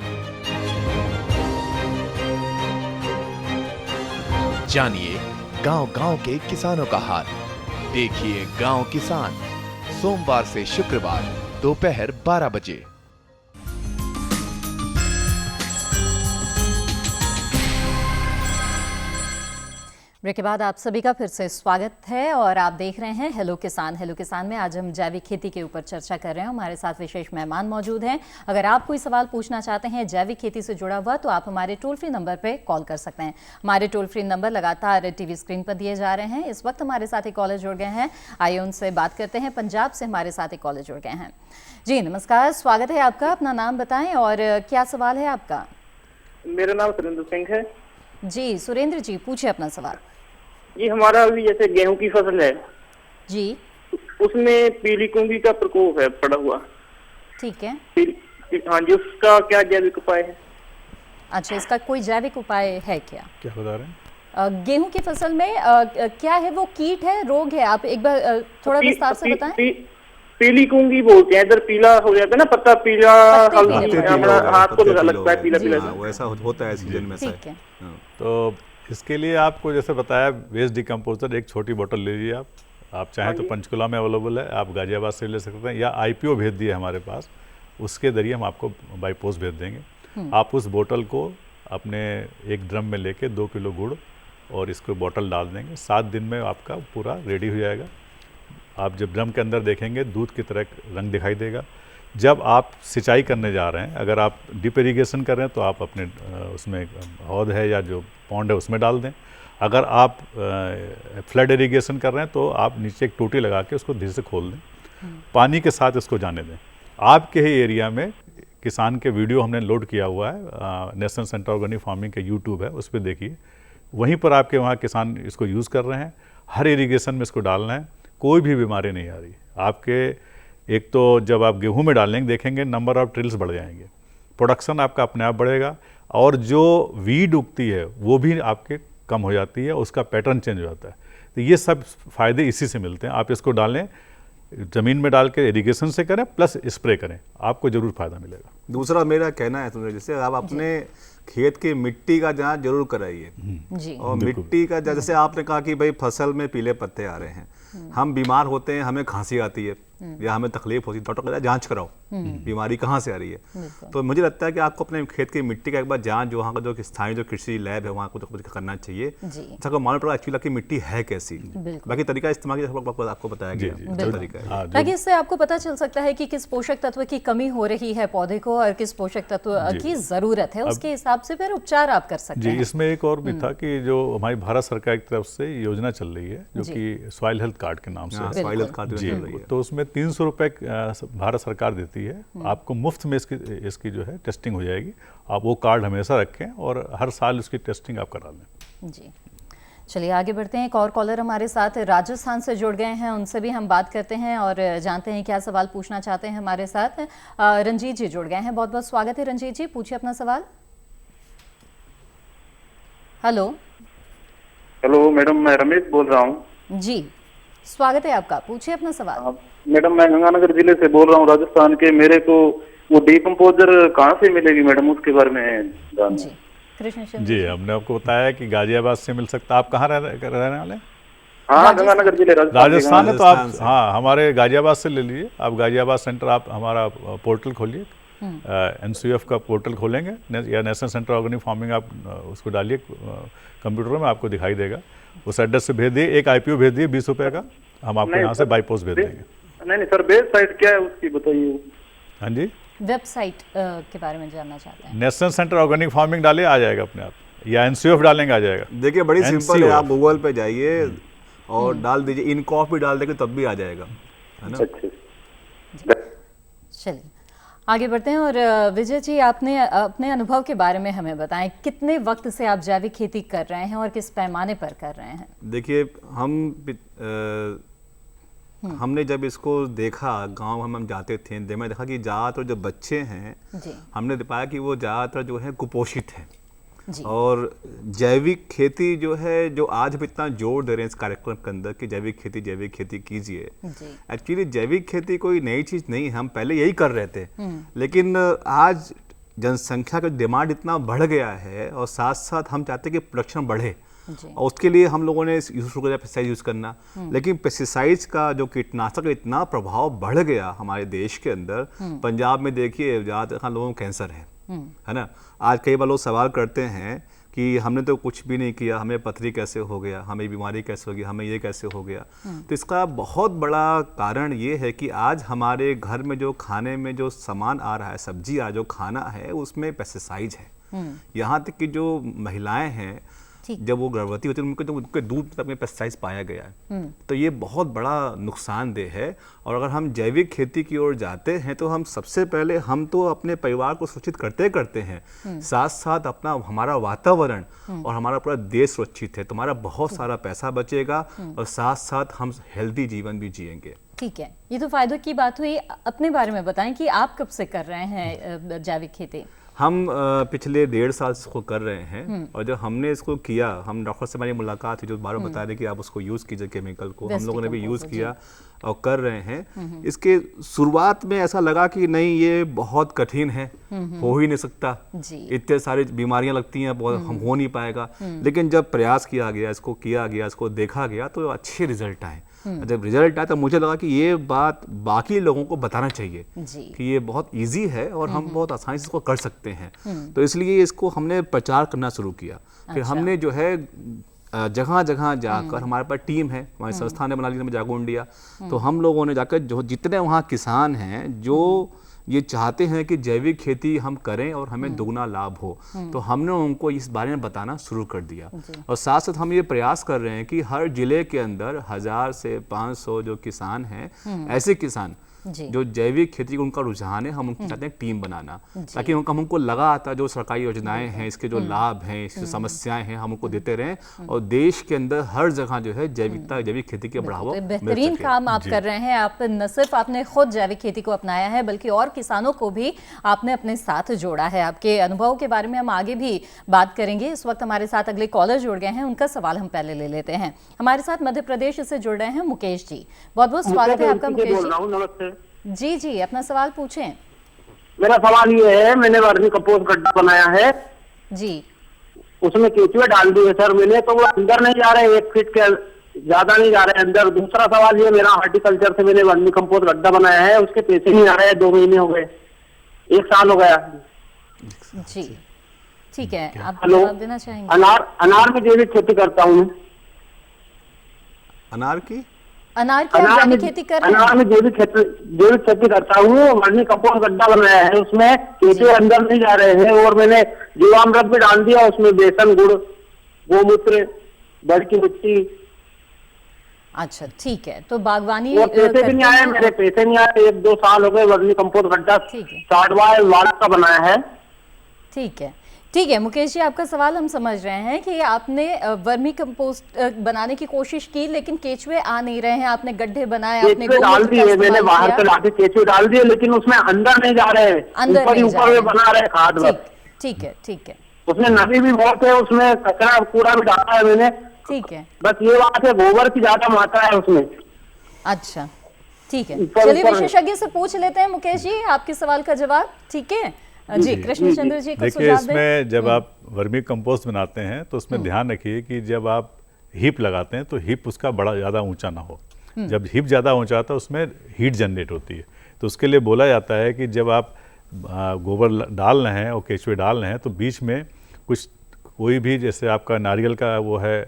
जानिए गांव-गांव के किसानों का हाल। देखिए गांव किसान, सोमवार से शुक्रवार दोपहर 12 बजे। ब्रेक के बाद आप सभी का फिर से स्वागत है और आप देख रहे हैं हेलो किसान। हेलो किसान में आज हम जैविक खेती के ऊपर चर्चा कर रहे हैं। हमारे साथ विशेष मेहमान मौजूद हैं। अगर आप कोई सवाल पूछना चाहते हैं जैविक खेती से जुड़ा हुआ, तो आप हमारे टोल फ्री नंबर पर कॉल कर सकते हैं। हमारे टोल फ्री नंबर लगातार टीवी स्क्रीन पर दिए जा रहे हैं। इस वक्त हमारे साथ एक कॉलर जुड़ गए हैं, आइए उनसे बात करते हैं। पंजाब से हमारे साथ एक कॉलर जुड़ गए हैं। जी नमस्कार, स्वागत है आपका। अपना नाम बताएं और क्या सवाल है आपका? मेरा नाम सुरेंद्र सिंह है। जी सुरेंद्र जी, पूछिए अपना सवाल। जी, हमारा अभी जैसे गेहूं की फसल है जी, उसमें पीली कुंगी का प्रकोप है पड़ा हुआ। ठीक है। हाँ जी, उसका क्या जैविक उपाय है? अच्छा, इसका कोई जैविक उपाय है क्या? क्या बता रहे हैं? गेहूं की फसल में क्या है, वो कीट है, रोग है? आप एक बार थोड़ा विस्तार से बताएं। पीली कुंगी बोलते हैं, इधर पीला हो जाता है ना, पत्ता पीला, हल्दी, हाथ को लगता है पीला पीला। वैसा होता है सीजन में। ठीक है। तो इसके लिए आपको जैसे बताया वेस्ट डिकम्पोजर एक छोटी बोतल ले लीजिए। आप चाहें तो पंचकुला में अवेलेबल है, आप गाजियाबाद से ले सकते हैं, या IPO भेज दिए हमारे पास, उसके जरिए हम आपको बाई पोस्ट भेज देंगे। आप उस बोतल को अपने एक ड्रम में लेके 2 किलो गुड़ और इसको बोतल डाल देंगे। 7 दिन में आपका पूरा रेडी हो जाएगा। आप जब ड्रम के अंदर देखेंगे दूध की तरह रंग दिखाई देगा। जब आप सिंचाई करने जा रहे हैं, अगर आप डिप इरीगेशन कर रहे हैं तो आप अपने उसमें हौद है या जो पॉन्ड है उसमें डाल दें। अगर आप फ्लड इरीगेशन कर रहे हैं तो आप नीचे एक टोटी लगा के उसको धीरे से खोल दें, पानी के साथ इसको जाने दें। आपके ही एरिया में किसान के वीडियो हमने लोड किया हुआ है, नेशनल सेंटर ऑर्गेनिक फार्मिंग के YouTube है, उस पर देखिए। वहीं पर आपके वहाँ किसान इसको यूज़ कर रहे हैं। हर इरीगेशन में इसको डालना है, कोई भी बीमारी नहीं आ रही आपके। एक तो जब आप गेहूं में डालेंगे देखेंगे नंबर ऑफ ट्रिल्स बढ़ जाएंगे, प्रोडक्शन आपका अपने आप बढ़ेगा, और जो वीड उगती है वो भी आपके कम हो जाती है, उसका पैटर्न चेंज हो जाता है। तो ये सब फायदे इसी से मिलते हैं। आप इसको डालें, ज़मीन में डाल के इरीगेशन से करें प्लस स्प्रे करें, आपको जरूर फायदा मिलेगा। दूसरा मेरा कहना है तुम्हें, जैसे आप अपने खेत की मिट्टी का जांच जरूर कराइए जी। और मिट्टी का जैसे आपने कहा कि भाई फसल में पीले पत्ते आ रहे हैं, हम बीमार होते हैं, हमें खांसी आती है या हमें तकलीफ होती है, डॉक्टर कहता है जांच कराओ बीमारी कहाँ से आ रही है। तो मुझे लगता है कि आपको अपने खेत की मिट्टी का एक बार जांच, जो वहाँ का जो स्थानीय जो कृषि लैब है वहाँ को करना चाहिए, ताकि मालूम पड़ा एक्चुअली आपकी मिट्टी है कैसी। बाकी तरीका इस्तेमाल आपको बताया गया तरीका है, ताकि इससे आपको पता चल सकता है कि किस पोषक तत्व की कमी हो रही है पौधे को और किस पोषक तत्व की जरूरत है, उसके हिसाब से फिर उपचार आप कर सकते हैं। इसमें एक और भी था कि जो हमारी भारत सरकार की तरफ से योजना चल रही है जो कि सॉइल हेल्थ कार्ड के नाम से, सॉइल हेल्थ कार्ड चल रही है, तो उसमें 300 रुपए भारत सरकार देती है। आपको मुफ्त में इसकी जो है टेस्टिंग हो जाएगी। आप वो कार्ड हमेशा रखें और हर साल उसकी टेस्टिंग आप करा लें। जी, चलिए आगे बढ़ते हैं। एक और कॉलर हमारे साथ राजस्थान से जुड़ गए हैं, उनसे भी हम बात करते हैं और जानते हैं क्या सवाल पूछना चाहते हैं। हमारे साथ रंजीत जी जुड़ गए हैं, बहुत बहुत स्वागत है रंजीत जी, पूछिए अपना सवाल। हेलो। हेलो मैडम, मैं रमेश बोल रहा हूँ। जी स्वागत है आपका, पूछिए अपना सवाल। मैडम मैं गंगानगर जिले से बोल रहा हूँ राजस्थान के। मेरे को वो डिकम्पोजर कहाँ से मिलेगी मैडम, उसके बारे में जानना। जी कृष्ण जी, हमने आपको बताया कि गाजियाबाद से मिल सकता है। आप कहाँ रहने वाले? हाँ, गंगानगर जिले राजस्थान है। तो आप हाँ हमारे गाजियाबाद से ले लीजिए। आप गाजियाबाद सेंटर, आप हमारा पोर्टल खोलिए, NCF का पोर्टल खोलेंगे या नेशनल सेंटर ऑर्गेनिक फार्मिंग, आप उसको डालिए कंप्यूटर में, आपको दिखाई देगा। उस एड्रेस से भेज दिए, एक IPO भेज दिए 20 रुपये का, हम आपको यहाँ से बाई पोस्ट भेज देंगे। नहीं सर, बेस साइट क्या है उसकी बताइए। हाँ जी, वेबसाइट के बारे में जानना चाहते हैं। नेशनल सेंटर ऑर्गेनिक फार्मिंग डाले आ जाएगा अपने आप, या एनसीओएफ डालेंगे आ जाएगा। देखिए बड़ी सिंपल है, NCOF। आप गूगल पे जाइए और डाल दीजिए, इनकॉफ भी डाल देंगे तब भी आ जाएगा, है ना। चलिए आगे बढ़ते हैं। और विजय जी, आपने अपने अनुभव के बारे में हमें बताएं, कितने वक्त से आप जैविक खेती कर रहे हैं और किस पैमाने पर कर रहे हैं? देखिए हमने जब इसको देखा, गांव हम जाते थे, मैं देखा कि ज़्यादातर जो बच्चे हैं हमने पाया कि वो ज़्यादातर जो है कुपोषित हैं। और जैविक खेती जो है, जो आज हम इतना जोर दे रहे हैं इस कार्यक्रम के अंदर कि जैविक खेती कीजिए, एक्चुअली जैविक खेती कोई नई चीज़ नहीं है, हम पहले यही कर रहे थे। लेकिन आज जनसंख्या का डिमांड इतना बढ़ गया है और साथ साथ हम चाहते हैं कि प्रोडक्शन बढ़े, और उसके लिए हम लोगों ने शुरू किया पेस्टिसाइड यूज़ करना। लेकिन पेस्टिसाइड्स का जो कीटनाशक का इतना प्रभाव बढ़ गया हमारे देश के अंदर, पंजाब में देखिए ज़्यादातर लोगों को कैंसर है ना। आज कई बार लोग सवाल करते हैं कि हमने तो कुछ भी नहीं किया, हमें पथरी कैसे हो गया, हमें बीमारी कैसे हो गई, हमें ये कैसे हो गया। तो इसका बहुत बड़ा कारण ये है कि आज हमारे घर में जो खाने में जो सामान आ रहा है, सब्जी जो खाना है, उसमें पेस्टिसाइड है। यहाँ तक कि जो महिलाएं हैं जब वो गर्भवती होती है उनके दूध में पेस्टिसाइड पाया गया है। तो ये बहुत बड़ा नुकसानदेह है। और अगर हम जैविक खेती की ओर जाते हैं तो हम सबसे पहले हम तो अपने परिवार को सुरक्षित करते हैं, साथ साथ अपना हमारा वातावरण और हमारा पूरा देश सुरक्षित है, तो हमारा बहुत सारा पैसा बचेगा और साथ साथ हम हेल्दी जीवन भी जिएंगे। ठीक है, ये तो फायदों की बात हुई। अपने बारे में बताएं कि आप कब से कर रहे हैं जैविक खेती? हम पिछले 1.5 साल से इसको कर रहे हैं। और जब हमने इसको किया, हम डॉक्टर से हमारी मुलाकात हुई जो बार बता रहे कि आप उसको यूज़ कीजिए केमिकल को, हम लोगों ने भी यूज़ किया और कर रहे हैं। इसके शुरुआत में ऐसा लगा कि नहीं ये बहुत कठिन है, हो ही नहीं सकता, इतने सारी बीमारियां लगती हैं, हम हो नहीं पाएगा। लेकिन जब प्रयास किया गया, इसको देखा गया तो अच्छे रिजल्ट आए। जब रिजल्ट आया तो मुझे लगा कि ये बात बाकी लोगों को बताना चाहिए कि ये बहुत इजी है और हम बहुत आसानी से इसको कर सकते हैं। तो इसलिए इसको हमने प्रचार करना शुरू किया। फिर हमने जो है जगह जगह जाकर, हमारे पास टीम है, हमारी संस्था ने बना ली जागो इंडिया, तो हम लोगों ने जाकर जो जितने वहाँ किसान हैं जो ये चाहते हैं कि जैविक खेती हम करें और हमें दुगना लाभ हो, तो हमने उनको इस बारे में बताना शुरू कर दिया। और साथ साथ हम ये प्रयास कर रहे हैं कि हर जिले के अंदर 1000 से 500 जो किसान हैं, ऐसे किसान जो जैविक खेती को उनका रुझान है, हम उनकी चाहते हैं टीम बनाना, ताकि हमको लगा आता जो सरकारी योजनाएं हैं, इसके जो लाभ हैं, इसकी समस्याएं हैं, हम उनको देते रहें और देश के अंदर हर जगह जो है जैविक खेती के बढ़ावा मिल सके। बेहतरीन काम आप कर रहे हैं। आप न सिर्फ आपने खुद जैविक खेती को अपनाया है, बल्कि और किसानों को भी आपने अपने साथ जोड़ा है। आपके अनुभव के बारे में हम आगे भी बात करेंगे। इस वक्त हमारे साथ अगले कॉलर जुड़ गए हैं, उनका सवाल हम पहले ले लेते हैं। हमारे साथ मध्य प्रदेश से जुड़ रहे हैं मुकेश जी। बहुत बहुत स्वागत है आपका मुकेश जी। जी जी, अपना सवाल पूछें। मेरा सवाल ये है, मैंने वर्मी कंपोस्ट गड्ढा बनाया है जी, उसमें केचुए डाल दिए सर मैंने, तो वो अंदर नहीं जा रहे, 1 फीट के ज्यादा नहीं जा रहे अंदर। दूसरा सवाल ये, मेरा हार्टिकल्चर से मैंने वर्मी कंपोस्ट गड्ढा बनाया है, उसके पैसे नहीं आ रहे हैं, 2 महीने हो गए, 1 साल हो गया जी। ठीक है, आप जवाब देना चाहेंगे? अनार में जैविक खेती करता हूँ मैं। अनार की जैविक खेती कर रहे हैं? अनार में जैविक खेती करता हूँ, वर्मी कंपोस्ट गड्ढा बनाया है, उसमें केचुए अंदर नहीं जा रहे हैं, और मैंने जीवामृत भी डाल दिया उसमें, बेसन, गुड़, गोमूत्र, बड़ की मिट्टी। अच्छा ठीक है, तो बागवानी पैसे भी नहीं आए, मेरे पैसे नहीं आए, 1-2 साल हो गए। वर्मी कंपोस्ट गड्ढा 60 वाट का बनाया है। ठीक है मुकेश जी, आपका सवाल हम समझ रहे हैं कि आपने वर्मी कंपोस्ट बनाने की कोशिश की, लेकिन केचुए आ नहीं रहे हैं। आपने गड्ढे बनाए, आपने डाल दिए, मैंने बाहर से लाके केचुए डाल दिए, लेकिन उसमें अंदर नहीं जा रहे हैं, ऊपर में बना रहे खाद। ठीक है, उसमें नमी भी बहुत है, उसमें कचरा कूड़ा भी डाला है मैंने। ठीक है, बस ये बात है, गोबर की ज्यादा मात्रा है उसमें। अच्छा ठीक है, चलिए विशेषज्ञ से पूछ लेते हैं मुकेश जी आपके सवाल का जवाब। ठीक है जी, कृष्णचंद्र जी का देखिए, इसमें जब आप वर्मी कंपोस्ट बनाते हैं तो उसमें ध्यान रखिए कि जब आप हीप लगाते हैं तो हीप उसका बड़ा ज़्यादा ऊंचा ना हो। जब हीप ज़्यादा ऊंचा आता है उसमें हीट जनरेट होती है, तो उसके लिए बोला जाता है कि जब आप गोबर डाल रहे हैं और केचुए डाल रहे हैं तो बीच में कोई भी, जैसे आपका नारियल का वो है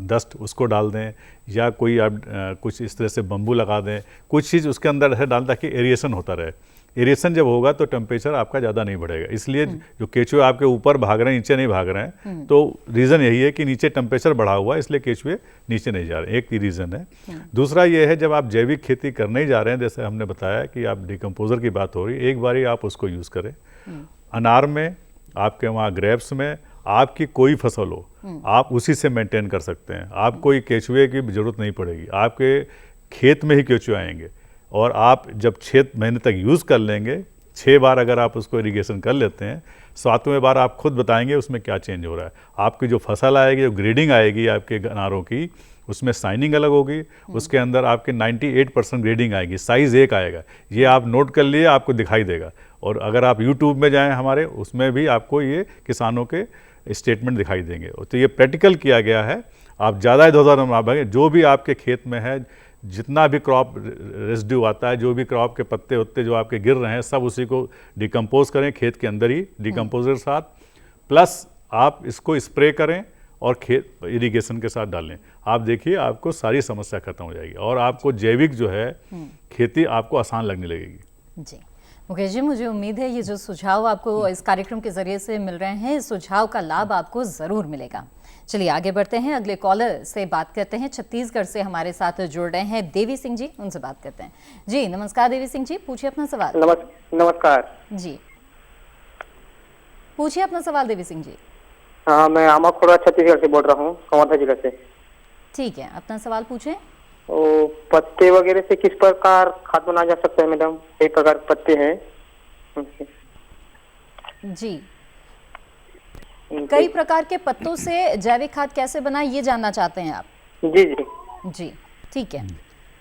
डस्ट, उसको डाल दें, या कोई आप कुछ इस तरह से बम्बू लगा दें, कुछ चीज़ उसके अंदर है डाल, ताकि एरिएशन होता रहे। एरेशन जब होगा तो टेम्परेचर आपका ज़्यादा नहीं बढ़ेगा। इसलिए जो केचुए आपके ऊपर भाग रहे हैं, नीचे नहीं भाग रहे हैं, तो रीज़न यही है कि नीचे टेम्परेचर बढ़ा हुआ है, इसलिए केचुए नीचे नहीं जा रहे हैं। एक ही रीज़न है। दूसरा ये है, जब आप जैविक खेती करने ही जा रहे हैं, जैसे हमने बताया कि आप डिकम्पोजर की बात हो रही है, एक बारी आप उसको यूज़ करें। अनार में, आपके वहाँ ग्रेप्स में, आपकी कोई फसल हो, आप उसी से मेंटेन कर सकते हैं। आप कोई केचुए की जरूरत नहीं पड़ेगी, आपके खेत में ही केचुए आएंगे। और आप जब 6 महीने तक यूज़ कर लेंगे, 6 बार अगर आप उसको इरिगेशन कर लेते हैं, 7वें बार आप खुद बताएंगे उसमें क्या चेंज हो रहा है। आपकी जो फसल आएगी, जो ग्रेडिंग आएगी आपके अनारों की, उसमें साइनिंग अलग होगी, उसके अंदर आपके 98% ग्रेडिंग आएगी, साइज़ 1 आएगा। ये आप नोट कर लिए, आपको दिखाई देगा। और अगर आप यूट्यूब में जाएं हमारे, उसमें भी आपको ये किसानों के स्टेटमेंट दिखाई देंगे। तो ये प्रैक्टिकल किया गया है। आप ज़्यादा इधर-उधर ना भागें, जो भी आपके खेत में है, जितना भी क्रॉप रेसिड्यू आता है, जो भी क्रॉप के पत्ते उत्ते जो आपके गिर रहे हैं, सब उसी को डिकम्पोज करें खेत के अंदर ही, डिकम्पोजर के साथ, प्लस आप इसको स्प्रे करें और खेत इरिगेशन के साथ डालें। आप देखिए, आपको सारी समस्या खत्म हो जाएगी और आपको जैविक जो है खेती आपको आसान लगने लगेगी। जी मुकेश जी, मुझे उम्मीद है ये जो सुझाव आपको इस कार्यक्रम के जरिए से मिल रहे हैं, इस सुझाव का लाभ आपको ज़रूर मिलेगा। चलिए आगे बढ़ते हैं, अगले कॉलर से बात करते हैं। छत्तीसगढ़ से हमारे साथ जुड़ रहे हैं देवी सिंह जी, उनसे बात करते हैं। जी नमस्कार देवी सिंह जी, पूछिए अपना सवाल। नमस्कार जी, पूछिए अपना सवाल देवी सिंह जी। हाँ, मैं आमाखोड़ा छत्तीसगढ़ से बोल रहा हूँ, कवर्धा जिले से। ठीक है, अपना सवाल पूछें। पत्ते वगैरह से किस प्रकार खाद बनाया जा सकता है मैडम? एक प्रकार पत्ते हैं जी, कई प्रकार के पत्तों से जैविक खाद कैसे बनाए, ये जानना चाहते हैं आप? जी जी जी, ठीक है,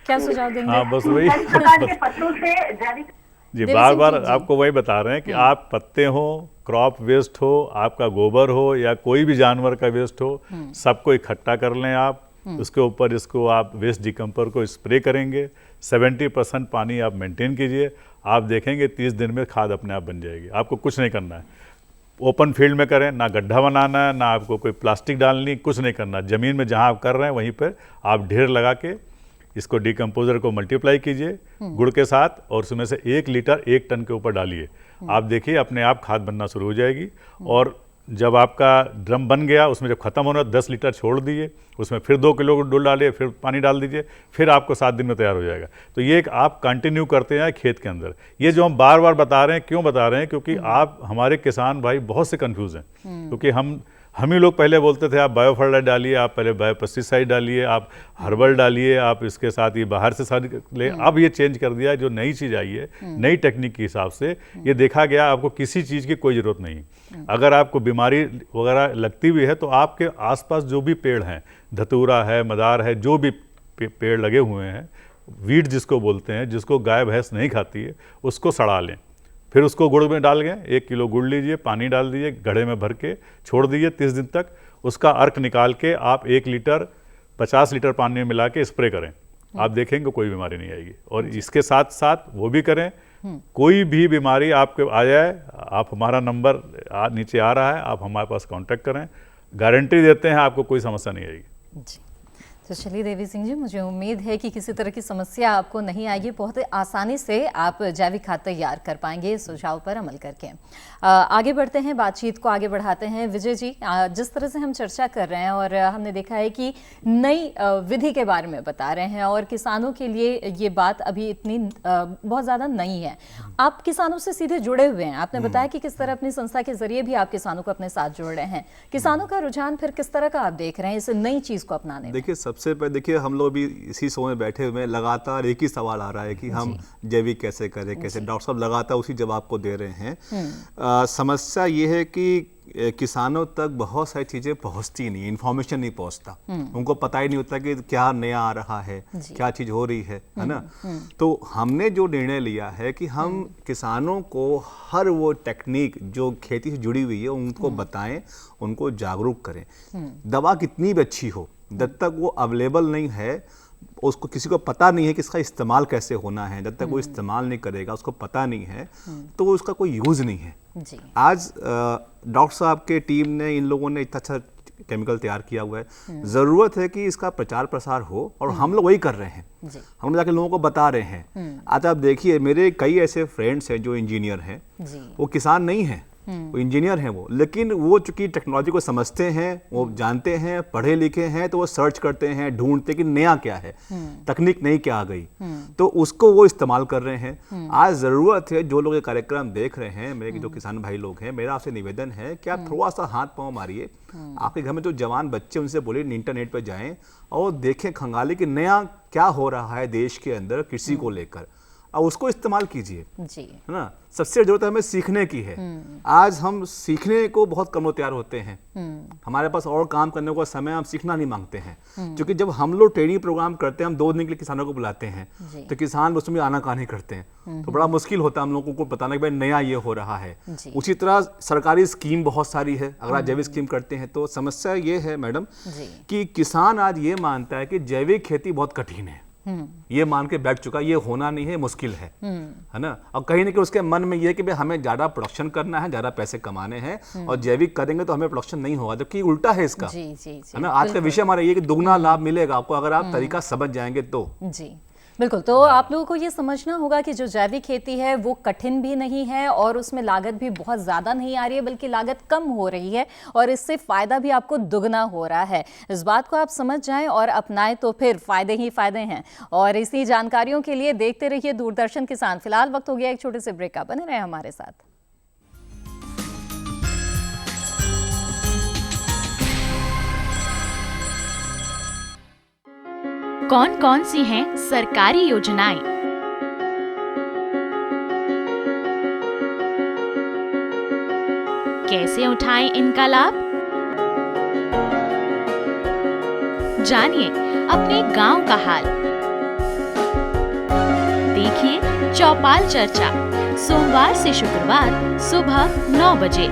क्या सुझाव देंगे? हाँ, बस वही प्रकार के पत्तों से जैविक जी, बार बार आपको वही बता रहे हैं कि आप पत्ते हो, क्रॉप वेस्ट हो, आपका गोबर हो या कोई भी जानवर का वेस्ट हो, सबको इकट्ठा कर लें आप। उसके ऊपर इसको आप वेस्ट डिकम्पर को स्प्रे करेंगे, 70% पानी आप मेंटेन कीजिए, आप देखेंगे 30 दिन में खाद अपने आप बन जाएगी। आपको कुछ नहीं करना है, ओपन फील्ड में करें, ना गड्ढा बनाना है, ना आपको कोई प्लास्टिक डालनी, कुछ नहीं करना। ज़मीन में जहाँ आप कर रहे हैं वहीं पर आप ढेर लगा के इसको डिकम्पोजर को मल्टीप्लाई कीजिए गुड़ के साथ, और उसमें से 1 लीटर 1 टन के ऊपर डालिए। आप देखिए अपने आप खाद बनना शुरू हो जाएगी। और जब आपका ड्रम बन गया, उसमें जब खत्म होना 10 लीटर छोड़ दिए, उसमें फिर 2 किलो डोल डालिए, फिर पानी डाल दीजिए, फिर आपको 7 दिन में तैयार हो जाएगा। तो ये एक आप कंटिन्यू करते हैं खेत के अंदर। ये जो हम बार बार बता रहे हैं, क्यों बता रहे हैं? क्योंकि आप हमारे किसान भाई बहुत से कंफ्यूज हैं। क्योंकि हम ही लोग पहले बोलते थे आप बायो फर्टिलाइजर डालिए, आप पहले बायो पेस्टिसाइड डालिए, आप हर्बल डालिए, आप इसके साथ ये बाहर से साथ ले। अब ये चेंज कर दिया, जो नई चीज़ आई है, नई टेक्निक के हिसाब से ये देखा गया आपको किसी चीज़ की कोई ज़रूरत नहीं। अगर आपको बीमारी वगैरह लगती भी है तो आपके आसपास जो भी पेड़ हैं, धतूरा है, मदार है, जो भी पेड़ लगे हुए हैं, वीड जिसको बोलते हैं, जिसको गाय भैंस नहीं खाती है, उसको सड़ा लें। फिर उसको गुड़ में डाल गए, 1 किलो गुड़ लीजिए, पानी डाल दीजिए, घड़े में भर के छोड़ दीजिए 30 दिन तक। उसका अर्क निकाल के आप 1 लीटर 50 लीटर पानी में मिला के स्प्रे करें, आप देखेंगे कोई बीमारी नहीं आएगी। और इसके साथ साथ वो भी करें, कोई भी बीमारी आपके आ जाए, आप हमारा नंबर नीचे आ रहा है, आप हमारे पास कांटेक्ट करें, गारंटी देते हैं आपको कोई समस्या नहीं आएगी। जी, तो चलिए देवी सिंह जी, मुझे उम्मीद है कि किसी तरह की समस्या आपको नहीं आएगी, बहुत आसानी से आप जैविक खाद तैयार कर पाएंगे इस सुझाव पर अमल करके। आगे बढ़ते हैं, बातचीत को आगे बढ़ाते हैं। विजय जी, जिस तरह से हम चर्चा कर रहे हैं और हमने देखा है कि नई विधि के बारे में बता रहे हैं और किसानों के लिए ये बात अभी इतनी बहुत ज़्यादा नहीं है। आप किसानों से सीधे जुड़े हुए हैं, आपने बताया कि किस तरह अपनी संस्था के जरिए भी आप किसानों को अपने साथ जोड़ रहे हैं। किसानों का रुझान फिर किस तरह का आप देख रहे हैं इस नई चीज़ को अपनाने में? देखिए, सबसे पहले देखिए, हम लोग भी इसी शो में बैठे हुए हैं, लगातार एक ही सवाल आ रहा है कि हम जैविक कैसे करें, कैसे। डॉक्टर साहब लगातार उसी जवाब को दे रहे हैं। समस्या ये है कि किसानों तक बहुत सारी चीज़ें पहुंचती नहीं, इन्फॉर्मेशन नहीं पहुंचता, उनको पता ही नहीं होता कि क्या नया आ रहा है, क्या चीज़ हो रही है ना। तो हमने जो निर्णय लिया है कि हम किसानों को हर वो टेक्निक जो खेती से जुड़ी हुई है उनको बताएं, उनको जागरूक करें। दवा कितनी भी अच्छी हो, जब तक वो अवेलेबल नहीं है, उसको किसी को पता नहीं है कि इसका इस्तेमाल कैसे होना है, जब तक वो इस्तेमाल नहीं करेगा, उसको पता नहीं है, तो उसका कोई यूज़ नहीं है। जी। आज डॉक्टर साहब के टीम ने, इन लोगों ने इतना अच्छा केमिकल तैयार किया हुआ है। ज़रूरत है कि इसका प्रचार प्रसार हो और हम लोग वही कर रहे हैं, हम जाके लोगों को बता रहे हैं। आज आप देखिए, मेरे कई ऐसे फ्रेंड्स हैं जो इंजीनियर हैं, वो किसान नहीं हैं, वो इंजीनियर हैं वो, लेकिन वो चूंकि टेक्नोलॉजी को समझते हैं, वो जानते हैं, पढ़े लिखे हैं, तो वो सर्च करते हैं, ढूंढते कि नया क्या है, तकनीक नई क्या आ गई, तो उसको वो इस्तेमाल कर रहे हैं। आज ज़रूरत है, जो लोग ये कार्यक्रम देख रहे हैं, मेरे जो किसान भाई लोग हैं, मेरा आपसे निवेदन है कि आप थोड़ा सा हाथ पांव मारिए, आपके घर में जो जवान बच्चे, उनसे बोलिए इंटरनेट पर जाएं और देखें, खंगालें कि नया क्या हो रहा है देश के अंदर कृषि को लेकर, और उसको इस्तेमाल कीजिए, है ना। सबसे जरूरत हमें सीखने की है। आज हम सीखने को बहुत कम तैयार होते हैं, हमारे पास और काम करने का समय, हम सीखना नहीं मांगते हैं। क्योंकि जब हम लोग ट्रेनिंग प्रोग्राम करते हैं, हम 2 दिन के लिए किसानों को बुलाते हैं, तो किसान उसमें आनाकानी करते हैं, तो बड़ा मुश्किल होता है हम लोगों को बताना कि भाई नया ये हो रहा है। उसी तरह सरकारी स्कीम बहुत सारी है, अगर आप जैविक स्कीम करते हैं तो समस्या ये है मैडम कि किसान आज ये मानता है कि जैविक खेती बहुत कठिन है, ये मान के बैठ चुका, ये होना नहीं है, मुश्किल है ना। और कहीं ना कहीं उसके मन में ये कि भाई हमें ज्यादा प्रोडक्शन करना है, ज्यादा पैसे कमाने हैं, और जैविक करेंगे तो हमें प्रोडक्शन नहीं होगा, जबकि उल्टा है इसका, है ना। आज का विषय हमारा ये कि दुगना लाभ मिलेगा आपको अगर आप तरीका समझ जाएंगे तो। जी बिल्कुल, तो आप लोगों को ये समझना होगा कि जो जैविक खेती है वो कठिन भी नहीं है और उसमें लागत भी बहुत ज़्यादा नहीं आ रही है, बल्कि लागत कम हो रही है और इससे फ़ायदा भी आपको दुगना हो रहा है। इस बात को आप समझ जाएं और अपनाएं तो फिर फ़ायदे ही फ़ायदे हैं। और इसी जानकारियों के लिए देखते रहिए दूरदर्शन किसान। फिलहाल वक्त हो गया एक छोटे से ब्रेक का, बने रहे हमारे साथ। कौन कौन सी हैं सरकारी योजनाएं? कैसे उठाएं इनका लाभ? जानिए अपने गांव का हाल। देखिए चौपाल चर्चा, सोमवार से शुक्रवार सुबह 9 बजे।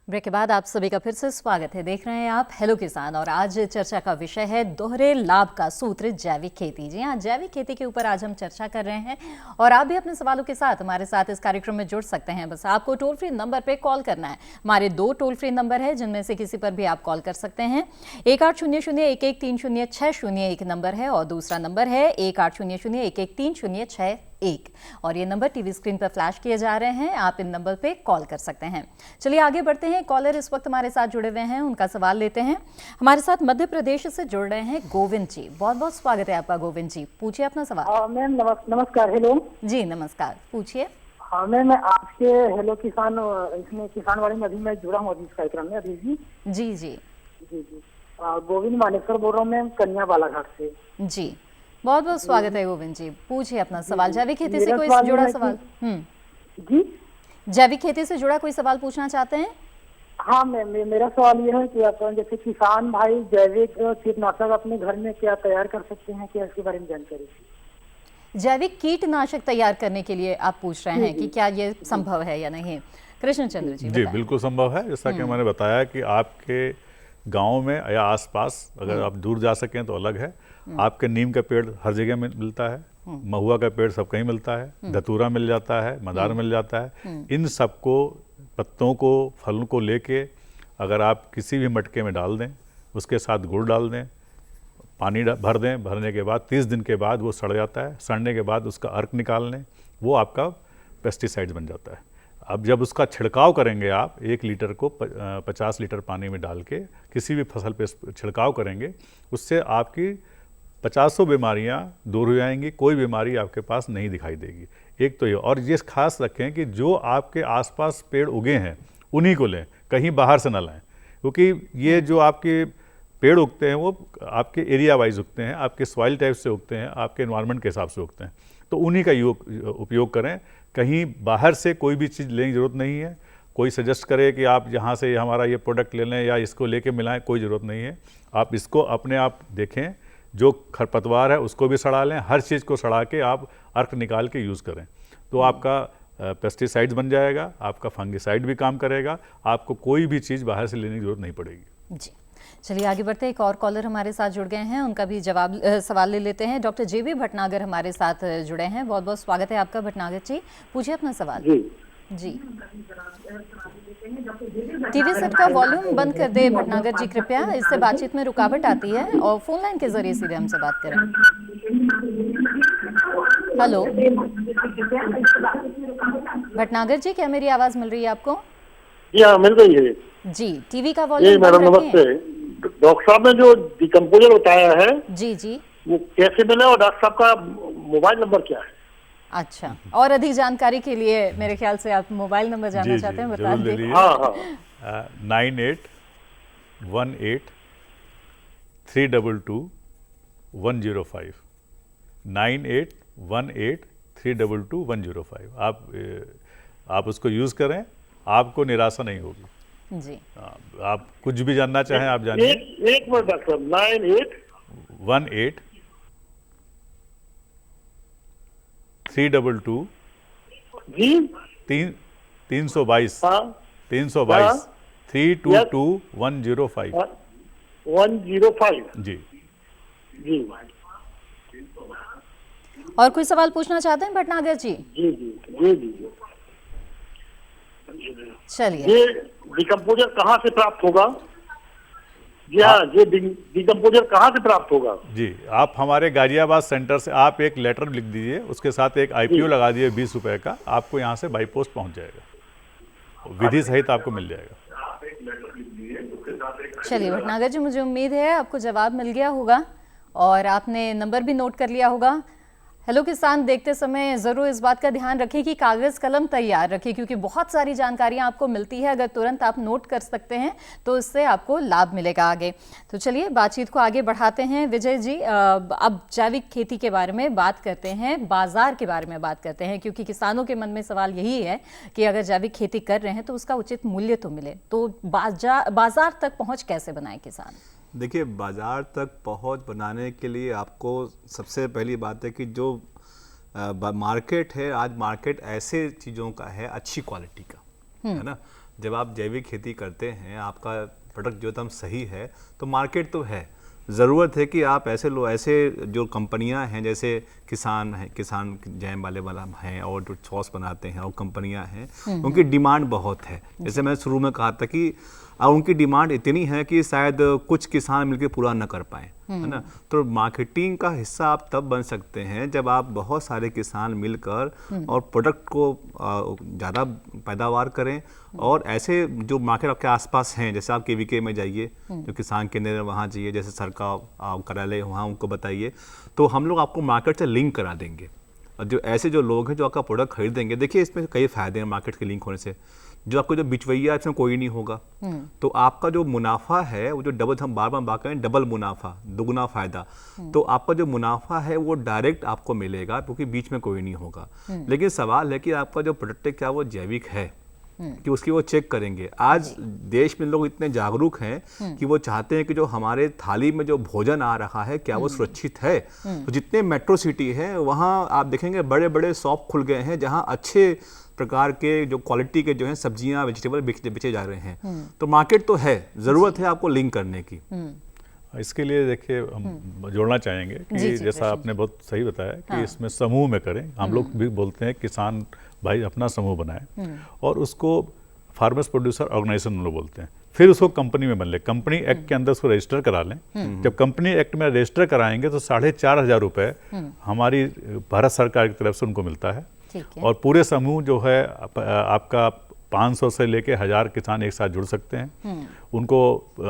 ब्रेक के बाद आप सभी का फिर से स्वागत है। देख रहे हैं आप हेलो किसान और आज चर्चा का विषय है दोहरे लाभ का सूत्र जैविक खेती। जी हाँ, जैविक खेती के ऊपर आज हम चर्चा कर रहे हैं और आप भी अपने सवालों के साथ हमारे साथ इस कार्यक्रम में जुड़ सकते हैं। बस आपको टोल फ्री नंबर पे कॉल करना है। हमारे 2 टोल फ्री नंबर है जिनमें से किसी पर भी आप कॉल कर सकते हैं। 1800-1130-601 नंबर है और दूसरा नंबर है 1800-1130-601 और ये नंबर टीवी स्क्रीन पर फ्लैश किए जा रहे हैं, आप इन नंबर पे कॉल कर सकते हैं। चलिए आगे बढ़ते हैं। कॉलर इस वक्त हमारे साथ जुड़े हुए हैं, उनका सवाल लेते हैं। हमारे साथ मध्य प्रदेश से जुड़ रहे हैं गोविंद जी। बहुत बहुत स्वागत है आपका गोविंद जी, पूछिए अपना सवाल। मैम नमस्कार। हेलो जी नमस्कार, पूछिए। हाँ मैम, मैं आपके हेलो किसान इसमें किसानवाड़ी में अभी मैं जुड़ा हूँ इस कार्यक्रम में अभी जी। जी जी जी जी गोविंद मानेसर बोल रहा हूँ मैम, कन्या बालाघाट से। जी बहुत बहुत स्वागत है गोविंद जी, पूछिए अपना सवाल। जैविक खेती से कोई जुड़ा सवाल? जी, जैविक खेती से जुड़ा कोई सवाल पूछना चाहते हैं? हाँ मैम, मेरा सवाल ये है कि अपन जैसे किसान भाई जैविक कीटनाशक अपने घर में क्या तैयार कर सकते हैं, क्या इसके बारे में जानकारी? जैविक कीटनाशक तैयार करने के लिए आप पूछ रहे हैं कि क्या ये संभव है या नहीं? कृष्णचंद्र जी जी बिल्कुल संभव है। जैसा कि मैंने बताया कि आपके गांव में या आसपास अगर आप दूर जा सकें तो अलग है। आपके नीम का पेड़ हर जगह मिलता है, महुआ का पेड़ सब कहीं मिलता है, धतूरा मिल जाता है, मदार मिल जाता है। इन सबको, पत्तों को, फलों को लेके अगर आप किसी भी मटके में डाल दें, उसके साथ गुड़ डाल दें, पानी भर दें, भरने के बाद 30 दिन के बाद वो सड़ जाता है। सड़ने के बाद उसका अर्क निकाल लें, वो आपका पेस्टिसाइड्स बन जाता है। अब जब उसका छिड़काव करेंगे आप 1 लीटर को 50 लीटर पानी में डाल के किसी भी फसल पे छिड़काव करेंगे, उससे आपकी 50 बीमारियां दूर हो जाएंगी, कोई बीमारी आपके पास नहीं दिखाई देगी। एक तो ये, और ये खास रखें कि जो आपके आसपास पेड़ उगे हैं उन्हीं को लें, कहीं बाहर से ना लाएं, क्योंकि ये जो आपके पेड़ उगते हैं वो आपके एरिया वाइज उगते हैं, आपके सॉइल टाइप से उगते हैं, आपके एनवायरनमेंट के हिसाब से उगते हैं, तो उन्हीं का उपयोग करें। कहीं बाहर से कोई भी चीज़ लेने की ज़रूरत नहीं है। कोई सजेस्ट करे कि आप यहाँ से हमारा ये प्रोडक्ट ले लें या इसको लेके मिलाएं, कोई ज़रूरत नहीं है। आप इसको अपने आप देखें, जो खरपतवार है उसको भी सड़ा लें, हर चीज़ को सड़ा के आप अर्क निकाल के यूज़ करें, तो आपका पेस्टिसाइड्स बन जाएगा, आपका फंगिसाइड भी काम करेगा, आपको कोई भी चीज़ बाहर से लेने की ज़रूरत नहीं पड़ेगी। जी चलिए आगे बढ़ते हैं, एक और कॉलर हमारे साथ जुड़ गए हैं, उनका भी सवाल ले लेते हैं। डॉक्टर जेबी भटनागर हमारे साथ जुड़े हैं, बहुत बहुत स्वागत है आपका भटनागर जी, पूछिए अपना सवाल। जी टीवी सेट का वॉल्यूम बंद कर दे भटनागर जी कृपया, इससे बातचीत में रुकावट आती है, और फोन लाइन के जरिए सीधे हमसे बात करें। हेलो भटनागर जी, क्या मेरी आवाज मिल रही है आपको? जी हाँ, मिल रही है जी। टीवी का वॉल्यूम मैडम नमस्ते। डॉक्टर साहब ने जो डिकम्पोजर बताया है जी जी वो कैसे मिले, और डॉक्टर साहब का मोबाइल नंबर क्या है? अच्छा, और अधिक जानकारी के लिए मेरे ख्याल से आप मोबाइल नंबर जानना चाहते हैं, बता दीजिए। हाँ 9818322105 9818322105। आप उसको यूज़ करें, आपको निराशा नहीं होगी जी। आप कुछ भी जानना चाहें आप जानिए। एक मिनट डॉक्टर, 9818 322 जी 322 हाँ 322 322105 105 जी जी। और कोई सवाल पूछना चाहते हैं भटनागर जी? जी जी जी जी। चलिए, ये डिकम्पोजर कहाँ से प्राप्त होगा? जी हाँ, ये डिकम्पोजर कहाँ से प्राप्त होगा? जी, आप हमारे गाजियाबाद सेंटर से आप एक लेटर लिख दीजिए, उसके साथ एक IPO लगा दीजिए 20 रुपए का, आपको यहाँ से बाई पोस्ट पहुँच जाएगा, विधि सहित आपको मिल जाएगा। चलिए भटनागर जी, मुझे उम्मीद है आपको जवाब मिल गया होगा और आपने नंबर भी नोट कर लिया होगा। हेलो किसान देखते समय ज़रूर इस बात का ध्यान रखें कि कागज़ कलम तैयार रखें, क्योंकि बहुत सारी जानकारियां आपको मिलती है, अगर तुरंत आप नोट कर सकते हैं तो इससे आपको लाभ मिलेगा आगे। तो चलिए बातचीत को आगे बढ़ाते हैं। विजय जी, अब जैविक खेती के बारे में बात करते हैं, बाज़ार के बारे में बात करते हैं, क्योंकि किसानों के मन में सवाल यही है कि अगर जैविक खेती कर रहे हैं तो उसका उचित मूल्य तो मिले, तो बाज़ार तक पहुँच कैसे बनाए किसान? देखिए, बाज़ार तक पहुंच बनाने के लिए आपको सबसे पहली बात है कि जो मार्केट है, आज मार्केट ऐसे चीज़ों का है अच्छी क्वालिटी का, है ना। जब आप जैविक खेती करते हैं, आपका प्रोडक्ट जो एकदम सही है, तो मार्केट तो है। ज़रूरत है कि आप ऐसे जो कंपनियां हैं, जैसे किसान जैम वाला हैं, और जो सॉस बनाते हैं और कंपनियां हैं, उनकी डिमांड बहुत है। जैसे मैं शुरू में कहा था कि उनकी डिमांड इतनी है कि शायद कुछ किसान मिलकर पूरा न कर पाए, है ना। तो मार्केटिंग का हिस्सा आप तब बन सकते हैं जब आप बहुत सारे किसान मिलकर और प्रोडक्ट को ज़्यादा पैदावार करें, और ऐसे जो मार्केट आपके आसपास हैं, जैसे आप KVK में जाइए, जो किसान केंद्र वहाँ जाइए, जैसे सरकार कार्यालय वहाँ उनको बताइए, तो हम लोग आपको मार्केट से लिंक करा देंगे। और जो ऐसे जो लोग हैं जो आपका प्रोडक्ट खरीदेंगे, देखिए इसमें कई फ़ायदे हैं मार्केट के लिंक होने से। जो आपको जो बिचवैया, इसमें कोई नहीं होगा, तो आपका जो मुनाफा है वो जो डबल, हम बार बार बात करें, डबल मुनाफा, दुगना फायदा, तो आपका जो मुनाफा है वो डायरेक्ट आपको मिलेगा, क्योंकि बीच में कोई नहीं होगा। लेकिन सवाल है कि आपका जो प्रोडक्ट है क्या वो जैविक है, कि उसकी वो चेक करेंगे। आज देश में लोग इतने जागरूक हैं कि वो चाहते हैं कि जो हमारे थाली में जो भोजन आ रहा है क्या वो सुरक्षित है। तो जितने मेट्रो सिटी है वहाँ आप देखेंगे बड़े बड़े शॉप खुल गए हैं, जहाँ अच्छे प्रकार के जो क्वालिटी के जो हैं सब्जियां, वेजिटेबल बेचे जा रहे हैं। तो मार्केट तो है, ज़रूरत है आपको लिंक करने की। इसके लिए देखिए हम जोड़ना चाहेंगे कि जैसा आपने बहुत सही बताया कि इसमें समूह में करें। हम लोग भी बोलते हैं किसान भाई अपना समूह बनाएं, और उसको फार्मर्स प्रोड्यूसर ऑर्गेनाइजेशन हम लोग बोलते हैं। फिर उसको कंपनी में बन ले, कंपनी एक्ट के अंदर उसको रजिस्टर करा लें। जब कंपनी एक्ट में रजिस्टर कराएंगे तो 4,500 रुपये हमारी भारत सरकार की तरफ से उनको मिलता है, और पूरे समूह जो है आपका 500 से लेके 1000 किसान एक साथ जुड़ सकते हैं। उनको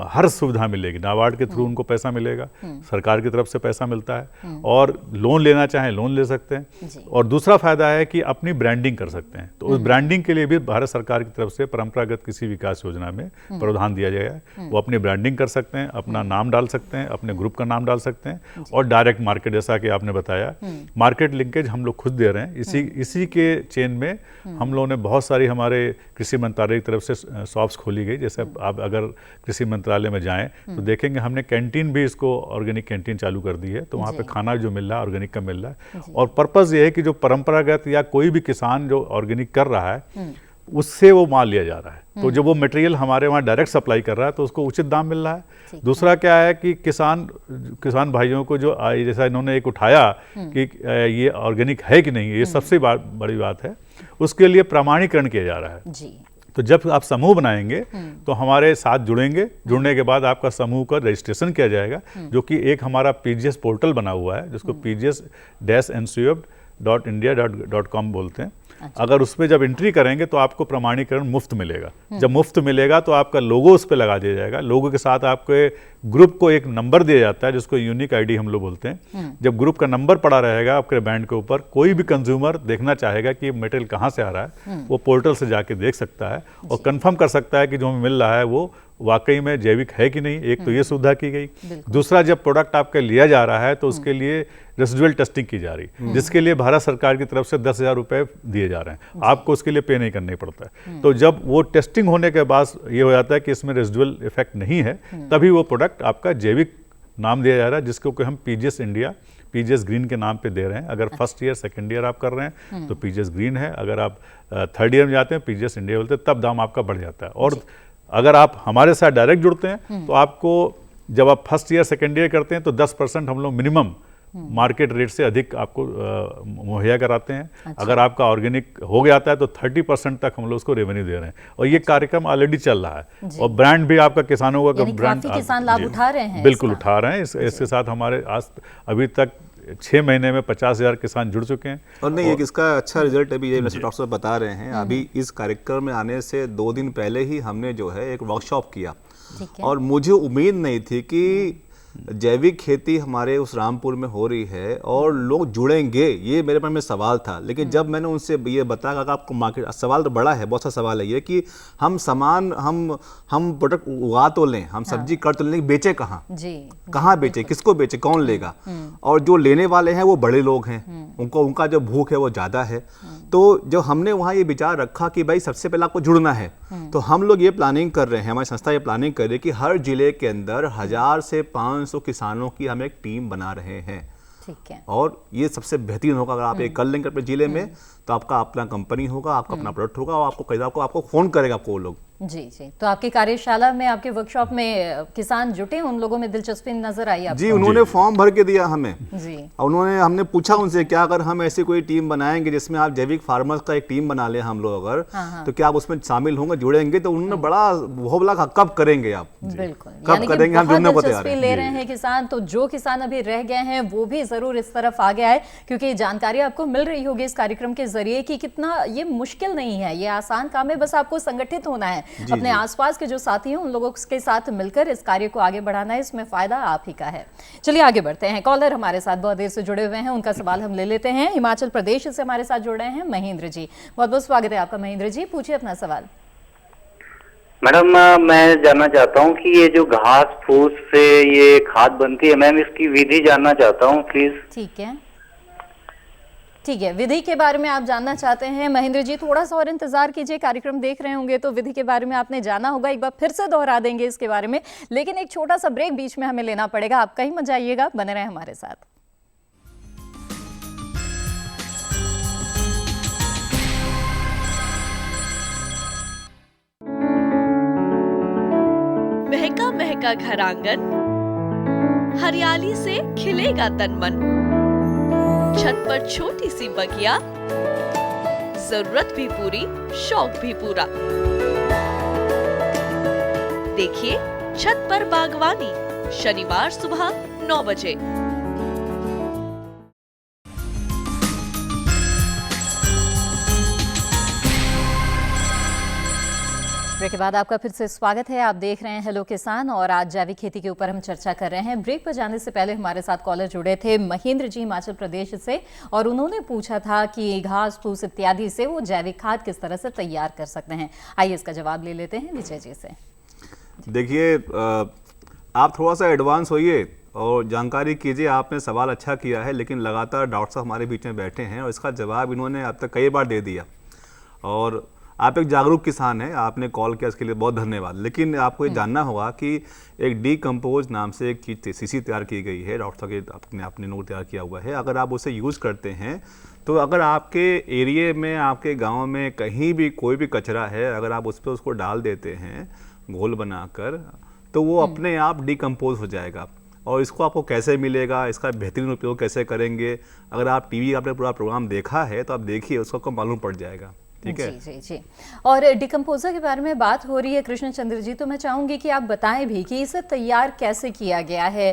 हर सुविधा मिलेगी, नाबार्ड के थ्रू उनको पैसा मिलेगा, सरकार की तरफ से पैसा मिलता है, और लोन लेना चाहें लोन ले सकते हैं। और दूसरा फायदा है कि अपनी ब्रांडिंग कर सकते हैं, तो उस ब्रांडिंग के लिए भी भारत सरकार की तरफ से परंपरागत कृषि विकास योजना में प्रावधान दिया गया है। वो अपनी ब्रांडिंग कर सकते हैं, अपना नाम डाल सकते हैं, अपने ग्रुप का नाम डाल सकते हैं, और डायरेक्ट मार्केट, जैसा कि आपने बताया, मार्केट लिंकेज हम लोग खुद दे रहे हैं। इसी के चेन में हम लोगों ने बहुत सारी हमारे कृषि मंत्रालय की तरफ से शॉप्स खोली गई। जैसे आप अगर कृषि मंत्रालय में जाएं तो देखेंगे हमने कैंटीन भी, इसको ऑर्गेनिक कैंटीन चालू कर दी है, तो वहाँ पे खाना जो मिल रहा है ऑर्गेनिक का मिल रहा है। और पर्पज़ ये है कि जो परंपरागत या कोई भी किसान जो ऑर्गेनिक कर रहा है उससे वो माल लिया जा रहा है। तो जब वो मटेरियल हमारे वहाँ डायरेक्ट सप्लाई कर रहा है तो उसको उचित दाम मिल रहा है। दूसरा क्या है कि किसान भाइयों को जो जैसा इन्होंने एक उठाया कि ये ऑर्गेनिक है कि नहीं, ये सबसे बड़ी बात है, उसके लिए प्रमाणीकरण किया जा रहा है जी। तो जब आप समूह बनाएंगे तो हमारे साथ जुड़ेंगे, जुड़ने के बाद आपका समूह का रजिस्ट्रेशन किया जाएगा, जो कि एक हमारा पीजीएस पोर्टल बना हुआ है जिसको pgs-ncf.india.com बोलते हैं। अगर उसमें जब एंट्री करेंगे तो आपको प्रमाणीकरण मुफ्त मिलेगा। जब मुफ्त मिलेगा तो आपका लोगो उस पर लगा दिया जाएगा। लोगो के साथ आपके ग्रुप को एक नंबर दिया जाता है जिसको यूनिक आईडी हम लोग बोलते हैं। जब ग्रुप का नंबर पड़ा रहेगा आपके बैंड के ऊपर, कोई भी कंज्यूमर देखना चाहेगा कि मटेरियल कहाँ से आ रहा है, वो पोर्टल से जाके देख सकता है और कंफर्म कर सकता है कि जो हमें मिल रहा है वो वाकई में जैविक है कि नहीं। एक तो ये सुविधा की गई। दूसरा, जब प्रोडक्ट आपका लिया जा रहा है तो उसके लिए रेसिडुअल टेस्टिंग की जा रही, जिसके लिए भारत सरकार की तरफ से 10,000 रुपए दिए जा रहे हैं। आपको उसके लिए पे नहीं करना पड़ता है। तो जब वो टेस्टिंग होने के बाद ये हो जाता है कि इसमें रेसिडुअल इफेक्ट नहीं है, तभी वो प्रोडक्ट आपका जैविक नाम दिया जा रहा है, जिसको कि हम पीजीएस इंडिया, पीजीएस ग्रीन के नाम पे दे रहे हैं। अगर फर्स्ट ईयर सेकंड ईयर आप कर रहे हैं तो पीजीएस ग्रीन है, अगर आप थर्ड ईयर में जाते हैं पीजीएस इंडिया बोलते हैं, तब दाम आपका बढ़ जाता है। और अगर आप हमारे साथ डायरेक्ट जुड़ते हैं तो आपको, जब आप फर्स्ट ईयर सेकेंड ईयर करते हैं तो 10% हम लोग मिनिमम मार्केट रेट से अधिक आपको मुहैया कराते हैं। अगर आपका ऑर्गेनिक हो गया है तो 30% तक हम लोग उसको रेवेन्यू दे रहे हैं। और ये कार्यक्रम ऑलरेडी चल रहा है और ब्रांड भी आपका किसानों का ब्रांड किसान लाभ उठा रहे हैं, बिल्कुल उठा रहे हैं। इसके साथ हमारे आज अभी तक 6 महीने में 50,000 किसान जुड़ चुके हैं। और नहीं, एक इसका अच्छा रिजल्ट अभी ये डॉक्टर साहब बता रहे हैं। अभी इस कार्यक्रम में आने से 2 दिन पहले ही हमने जो है एक वर्कशॉप किया और मुझे उम्मीद नहीं थी कि जैविक खेती हमारे उस रामपुर में हो रही है और लोग जुड़ेंगे, ये मेरे मन में सवाल था। लेकिन जब मैंने उनसे ये बताया कि आपको मार्केट, सवाल तो बड़ा है, बहुत सा सवाल है ये कि हम सामान हम प्रोडक्ट उगा तो लें, हम सब्जी कर तो लें, बेचे कहाँ, कहाँ बेचे, किसको बेचे, कौन लेगा। और जो लेने वाले हैं वो बड़े लोग हैं, उनका जो भूख है वो ज़्यादा है। तो जब हमने वहाँ ये विचार रखा कि भाई सबसे पहले आपको जुड़ना है, तो हम लोग ये प्लानिंग कर रहे हैं, हमारी संस्था ये प्लानिंग कर रही है कि हर जिले के अंदर 1000 से 500 किसानों की हम एक टीम बना रहे हैं। ठीक है। और ये सबसे बेहतरीन होगा, अगर आप ये कर लेंगे अपने जिले में तो आपका अपना कंपनी होगा, आपका अपना प्रोडक्ट होगा और आपको फोन करेगा आपको वो लोग। जी जी। तो आपकी कार्यशाला में, आपके वर्कशॉप में किसान जुटे, उन लोगों में दिलचस्पी नजर आई आपको? जी, उन्होंने फॉर्म भर के दिया हमें जी। और हमने पूछा उनसे क्या अगर हम ऐसी कोई टीम बनाएंगे जिसमें आप जैविक फार्मर्स का एक टीम बना ले हम लोग अगर, तो क्या आप उसमें शामिल होंगे, जुड़ेंगे? तो उन्होंने बड़ा वो बोला कब करेंगे आप, बिल्कुल कब करेंगे, हम जुड़ने को तैयार हैं। ले रहे हैं किसान। तो जो किसान अभी रह गए हैं वो भी जरूर इस तरफ आ गया है, क्योंकि जानकारी आपको मिल रही होगी इस कार्यक्रम के जरिए कि कितना ये मुश्किल नहीं है, ये आसान काम है, बस आपको संगठित होना है, अपने आसपास के जो साथी हैं उन लोगों के साथ मिलकर इस कार्य को आगे बढ़ाना है, इसमें फायदा आप ही का है। चलिए आगे बढ़ते हैं। कॉलर हमारे साथ बहुत देर से जुड़े हुए हैं, उनका सवाल हम ले लेते हैं। हिमाचल प्रदेश से हमारे साथ जुड़ रहे हैं महेंद्र जी। बहुत बहुत स्वागत है आपका महेंद्र जी, पूछिए अपना सवाल। मैडम, मैं जानना चाहता हूँ कि ये जो घास फूस से ये खाद बनती है, मैम इसकी विधि जानना चाहता हूँ प्लीज। ठीक है, विधि के बारे में आप जानना चाहते हैं महेंद्र जी, थोड़ा सा और इंतजार कीजिए, कार्यक्रम देख रहे होंगे तो विधि के बारे में आपने जाना होगा, एक बार फिर से दोहरा देंगे इसके बारे में, लेकिन एक छोटा सा ब्रेक बीच में हमें लेना पड़ेगा। आप कहीं मत जाइएगा, बने रहें हमारे साथ। महका महका घर आंगन, हरियाली से खिलेगा तन मन, छत पर छोटी सी बगिया, जरूरत भी पूरी शौक भी पूरा। देखिए छत पर बागवानी, शनिवार सुबह 9 बजे। ब्रेक के बाद आपका फिर से स्वागत है। आप देख रहे हैं हेलो किसान और आज जैविक खेती के ऊपर हम चर्चा कर रहे हैं। ब्रेक पर जाने से पहले हमारे साथ कॉलर जुड़े थे महेंद्र जी हिमाचल प्रदेश से, और उन्होंने पूछा था कि घास फूस इत्यादि से वो जैविक खाद किस तरह से तैयार कर सकते हैं। आइए इसका जवाब ले लेते हैं विजय जी से। देखिए, आप थोड़ा सा एडवांस होइए और जानकारी कीजिए। आपने सवाल अच्छा किया है, लेकिन लगातार डॉक्टर साहब हमारे बीच में बैठे हैं और इसका जवाब इन्होंने अब तक कई बार दे दिया। और आप एक जागरूक किसान हैं, आपने कॉल किया, इसके लिए बहुत धन्यवाद। लेकिन आपको ये जानना होगा कि एक डीकम्पोज नाम से एक चीज़ सीसी तैयार की गई है, डॉक्टर साहब आपने नोट तैयार किया हुआ है। अगर आप उसे यूज़ करते हैं तो अगर आपके एरिया में, आपके गांव में कहीं भी कोई भी कचरा है, अगर आप उस पर उसको डाल देते हैं घोल बनाकर, तो वो अपने आप डिकम्पोज हो जाएगा। और इसको आपको कैसे मिलेगा, इसका बेहतरीन उपयोग कैसे करेंगे, अगर आप टीवी आपने पूरा प्रोग्राम देखा है तो आप देखिए, उसको आपको मालूम पड़ जाएगा। ठीक है जी जी जी। और डिकम्पोजर के बारे में बात हो रही है कृष्ण चंद्र जी, तो मैं चाहूंगी कि आप बताएं भी कि इसे तैयार कैसे किया गया है।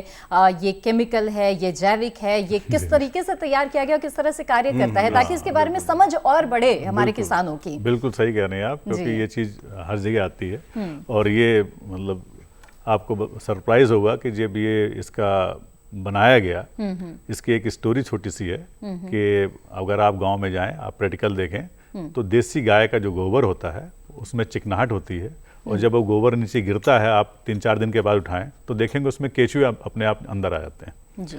ये केमिकल है, ये जैविक है, ये किस तरीके से तैयार किया गया, किस तरह से कार्य करता है, ताकि इसके बारे में समझ और बढ़े हमारे किसानों की। बिल्कुल सही कह रहे हैं आप, क्योंकि ये चीज़ हर जगह आती है और ये मतलब आपको सरप्राइज होगा कि जब ये इसका बनाया गया, इसकी एक स्टोरी छोटी सी है कि अगर आप गांव में जाएं, आप प्रैक्टिकल देखें तो देसी गाय का जो गोबर होता है उसमें चिकनाहट होती है, और जब वो गोबर नीचे गिरता है, आप 3-4 दिन के बाद उठाएं तो देखेंगे उसमें केचुए अपने आप अंदर आ जाते हैं।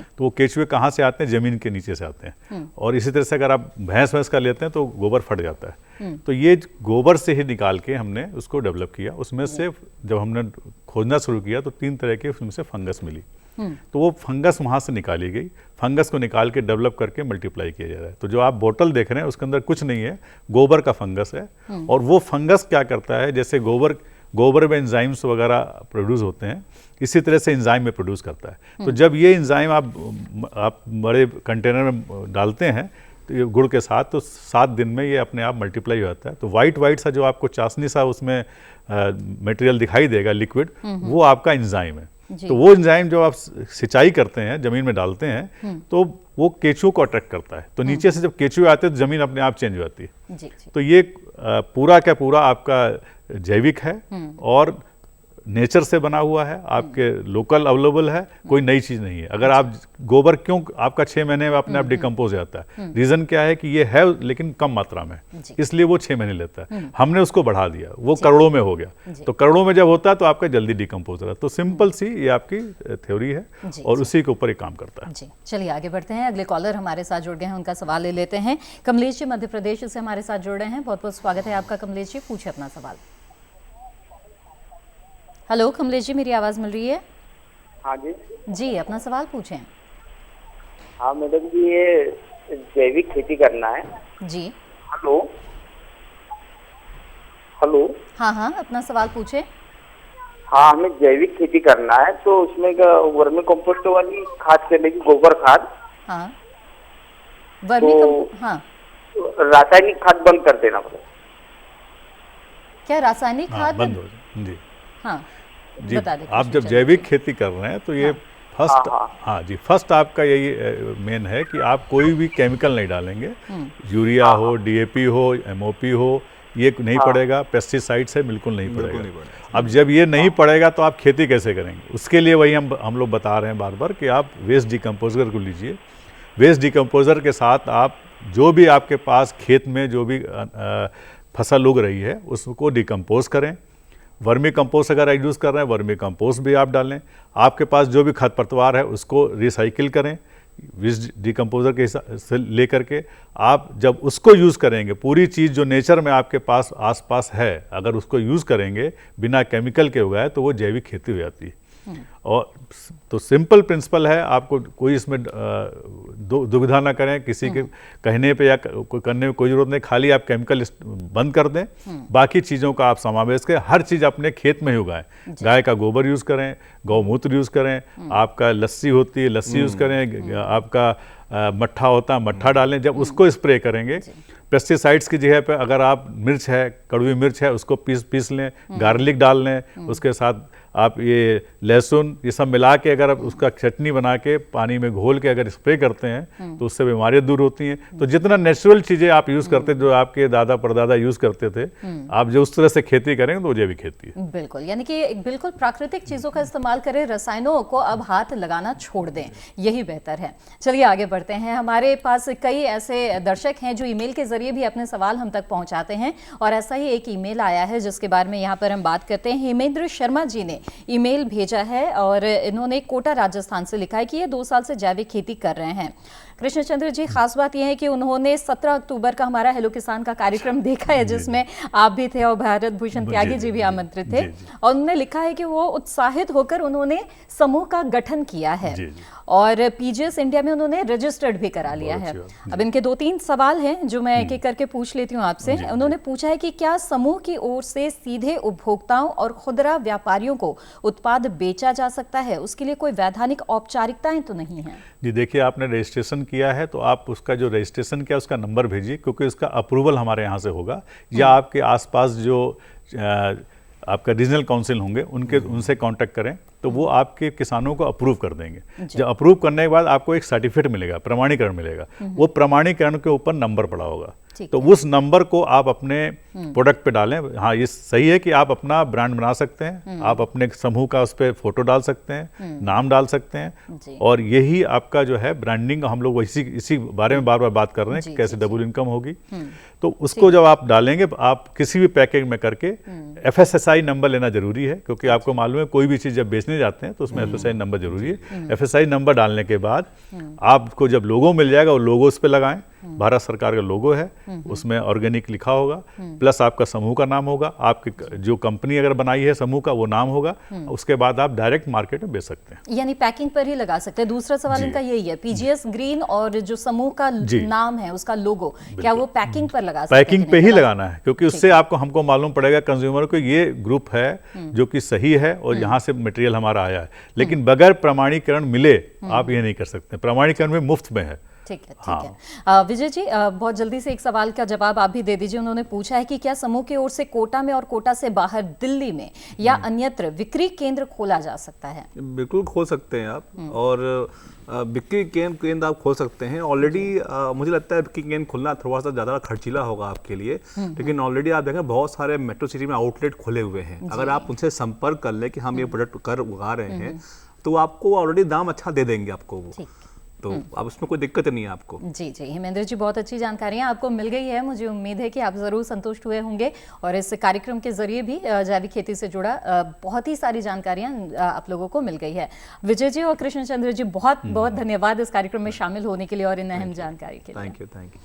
तो वो केचुए कहाँ से आते हैं? जमीन के नीचे से आते हैं। और इसी तरह से अगर आप भैंस का लेते हैं तो गोबर फट जाता है। तो ये गोबर से ही निकाल के हमने उसको डेवलप किया। उसमें से जब हमने खोजना शुरू किया तो 3 तरह के उसमें से फंगस मिली। तो वो फंगस वहाँ से निकाली गई, फंगस को निकाल के डेवलप करके मल्टीप्लाई किया जा रहा है। तो जो आप बोतल देख रहे हैं उसके अंदर कुछ नहीं है, गोबर का फंगस है। और वो फंगस क्या करता है, जैसे गोबर में एंजाइम्स वगैरह प्रोड्यूस होते हैं, इसी तरह से एंजाइम में प्रोड्यूस करता है। तो जब ये एंजाइम आप बड़े कंटेनर में डालते हैं तो ये गुड़ के साथ, तो 7 दिन में ये अपने आप मल्टीप्लाई हो जाता है। तो वाइट सा जो आपको चाशनी सा उसमें मटेरियल दिखाई देगा लिक्विड, वो आपका एंजाइम है। तो वो एंजाइम जो आप सिंचाई करते हैं, जमीन में डालते हैं, तो वो केचुओं को अट्रैक्ट करता है। तो नीचे से जब केचुए आते हैं तो जमीन अपने आप चेंज हो जाती है। तो ये पूरा का पूरा आपका जैविक है और नेचर से बना हुआ है, आपके लोकल अवेलेबल है, कोई नई चीज नहीं है। अगर आप गोबर क्यों आपका 6 महीने में अपने आप डिकम्पोज हो जाता है, रीजन क्या है कि ये है लेकिन कम मात्रा में, इसलिए वो 6 महीने लेता है। हमने उसको बढ़ा दिया, वो करोड़ों में हो गया। तो करोड़ों में जब होता है तो आपका जल्दी डिकम्पोज हो रहा है। तो सिंपल सी ये आपकी थ्योरी है और उसी के ऊपर ये काम करता है। चलिए आगे बढ़ते हैं। अगले कॉलर हमारे साथ जुड़ गए हैं, उनका सवाल ले लेते हैं। कमलेश जी मध्य प्रदेश से हमारे साथ जुड़ रहे हैं, बहुत बहुत स्वागत है आपका कमलेश जी, पूछे अपना सवाल। हेलो कमलेश जी, मेरी आवाज मिल रही है? हाँ जी जी, अपना सवाल पूछें। हाँ मैडम जी, ये जैविक खेती करना है जी। हेलो हेलो हाँ, अपना सवाल पूछे। हाँ, हमें जैविक खेती करना है, तो उसमें वर्मी कंपोस्ट वाली खाद चलेगी, गोबर खाद? हाँ, हाँ, रासायनिक खाद बंद कर देना पड़ेगा क्या? रासायनिक खाद बंद हो जाए जी। हाँ जी, आप जब जैविक खेती कर रहे हैं तो ये फर्स्ट आपका यही मेन है कि आप कोई भी केमिकल नहीं डालेंगे। यूरिया हो, डीएपी हो, एमओपी हो, ये नहीं पड़ेगा। पेस्टिसाइड से बिल्कुल नहीं पड़ेगा। अब जब ये नहीं पड़ेगा तो आप खेती कैसे करेंगे? उसके लिए वही हम लोग बता रहे हैं बार बार कि आप वेस्ट डिकम्पोजर को लीजिए। वेस्ट डिकम्पोजर के साथ आप जो भी आपके पास खेत में जो भी फसल उग रही है उसको डिकम्पोज करें। वर्मी कंपोस्ट अगर यूज़ कर रहे हैं, वर्मी कंपोस्ट भी आप डालें। आपके पास जो भी खरपतवार है उसको रिसाइकिल करें, वेस्ट डिकम्पोजर के हिसाब से लेकर के। आप जब उसको यूज़ करेंगे, पूरी चीज़ जो नेचर में आपके पास आसपास है, अगर उसको यूज़ करेंगे बिना केमिकल के उगाए, तो वो जैविक खेती हो जाती है। और तो सिंपल प्रिंसिपल है, आपको कोई इसमें दुविधा ना करें, किसी के कहने पे या करने में कोई जरूरत नहीं। खाली आप केमिकल बंद कर दें, बाकी चीज़ों का आप समावेश करें। हर चीज़ अपने खेत में ही उगाएं। गाय का गोबर यूज़ करें, गौमूत्र यूज़ करें, आपका लस्सी होती है लस्सी यूज़ करें, आपका मट्ठा होता है मट्ठा डालें। जब उसको स्प्रे करेंगे, पेस्टिसाइड्स की जगह पे अगर आप मिर्च है, कड़वी मिर्च है, उसको पीस लें, गार्लिक डाल लें, उसके साथ आप ये लहसुन ये सब मिला के अगर आप उसका चटनी बना के पानी में घोल के अगर स्प्रे करते हैं तो उससे बीमारियां दूर होती हैं। तो जितना नेचुरल चीज़ें आप यूज़ करते हैं, जो आपके दादा परदादा यूज़ करते थे, आप जो उस तरह से खेती करेंगे तो वो जैविक खेती है। बिल्कुल, यानी कि बिल्कुल प्राकृतिक चीज़ों का इस्तेमाल करें, रसायनों को अब हाथ लगाना छोड़ दें, यही बेहतर है। चलिए आगे बढ़ते हैं। हमारे पास कई ऐसे दर्शक हैं जो ईमेल के जरिए भी अपने सवाल हम तक पहुँचाते हैं, और ऐसा ही एक ईमेल आया है जिसके बारे में यहाँ पर हम बात करते हैं। हेमेंद्र शर्मा जी ने ईमेल भेजा है और इन्होंने कोटा राजस्थान से लिखा है कि ये 2 साल से जैविक खेती कर रहे हैं। कृष्णचंद्र जी, खास बात यह है कि उन्होंने 17 अक्टूबर का हमारा हेलो किसान का कार्यक्रम देखा है, जिसमें आप भी थे और भारत भूषण त्यागी जी भी आमंत्रित थे, और उन्होंने लिखा है कि वो उत्साहित होकर उन्होंने समूह का गठन किया है और पीजीएस इंडिया में उन्होंने रजिस्टर्ड भी करा लिया है। अब इनके 2-3 सवाल हैं जो मैं एक एक करके पूछ लेती हूँ आपसे। उन्होंने पूछा है कि क्या समूह की ओर से सीधे उपभोक्ताओं और खुदरा व्यापारियों को उत्पाद बेचा जा सकता है? उसके लिए कोई वैधानिक औपचारिकताएं तो नहीं है? जी देखिए, आपने रजिस्ट्रेशन किया है तो आप उसका जो रजिस्ट्रेशन किया उसका नंबर भेजिए, क्योंकि उसका अप्रूवल हमारे यहाँ से होगा, या आपके आसपास जो आपका रीजनल काउंसिल होंगे उनसे कांटेक्ट करें तो वो आपके किसानों को अप्रूव कर देंगे। जब अप्रूव करने के बाद आपको एक सर्टिफिकेट मिलेगा, प्रमाणीकरण मिलेगा। वो प्रमाणीकरण के ऊपर नंबर पड़ा होगा, तो उस नंबर को आप अपने प्रोडक्ट पे डालें। हाँ, ये सही है कि आप अपना ब्रांड बना सकते हैं, आप अपने समूह का उस पर फोटो डाल सकते हैं, नाम डाल सकते हैं, और यही आपका जो है ब्रांडिंग। हम लोग इसी बारे में बार बार बात कर रहे हैं कि कैसे डबल इनकम होगी। तो उसको जब आप डालेंगे, आप किसी भी पैकेज में करके FSSI नंबर लेना जरूरी है, क्योंकि आपको मालूम है कोई भी चीज़ जब बेचने जाते हैं तो उसमें FSSI नंबर जरूरी है। FSSI नंबर डालने के बाद आपको जब लोगो मिल जाएगा, वो लोगो उस पर लगाएं। भारत सरकार का लोगो है, उसमें ऑर्गेनिक लिखा होगा, प्लस आपका समूह का नाम होगा, आपकी जो कंपनी अगर बनाई है समूह का वो नाम होगा। उसके बाद आप डायरेक्ट मार्केट में बेच सकते हैं, यानी पैकिंग पर ही लगा सकते हैं। दूसरा सवाल इनका यही है, पीजीएस ग्रीन और जो समूह का नाम है उसका लोगो, क्या वो पैकिंग पर लगा सकते हैं? पैकिंग पे ही लगाना है, क्योंकि उससे आपको हमको मालूम पड़ेगा कंज्यूमर को ये ग्रुप है जो कि सही है और यहाँ से मटेरियल हमारा आया है। लेकिन बगैर प्रमाणीकरण मिले आप ये नहीं कर सकते। प्रमाणीकरण में मुफ्त में है। ठीक है, ठीक है। विजय जी, बहुत जल्दी से एक सवाल का जवाब आप भी दे दीजिए। उन्होंने पूछा है कि क्या समूह की ओर से कोटा में और कोटा से बाहर दिल्ली में या अन्यत्र बिक्री केंद्र खोला जा सकता है? बिल्कुल खोल सकते हैं आप, और बिक्री केंद्र आप खोल सकते हैं। ऑलरेडी मुझे लगता है बिक्री केंद्र खुलना थोड़ा सा ज़्यादा खर्चीला होगा आपके लिए, लेकिन ऑलरेडी आप देखें बहुत सारे मेट्रो सिटी में आउटलेट खुले हुए हैं। अगर आप उनसे संपर्क कर लें कि हम ये प्रोडक्ट उगा रहे हैं, तो आपको ऑलरेडी दाम अच्छा दे देंगे आपको वो, तो अब उसमें कोई दिक्कत नहीं है आपको। जी जी, हेमेंद्र जी, बहुत अच्छी जानकारियां आपको मिल गई है। मुझे उम्मीद है कि आप ज़रूर संतुष्ट हुए होंगे, और इस कार्यक्रम के जरिए भी जैविक खेती से जुड़ा बहुत ही सारी जानकारियां आप लोगों को मिल गई है। विजय जी और कृष्णचंद्र जी, बहुत बहुत धन्यवाद इस कार्यक्रम में शामिल होने के लिए और इन अहम जानकारी के लिए। Thank you.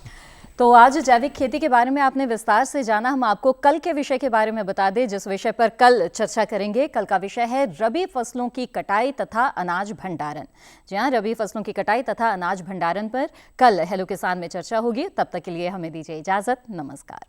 तो आज जैविक खेती के बारे में आपने विस्तार से जाना। हम आपको कल के विषय के बारे में बता दें, जिस विषय पर कल चर्चा करेंगे। कल का विषय है रबी फसलों की कटाई तथा अनाज भंडारण। जी हाँ, रबी फसलों की कटाई तथा अनाज भंडारण पर कल हेलो किसान में चर्चा होगी। तब तक के लिए हमें दीजिए इजाजत। नमस्कार।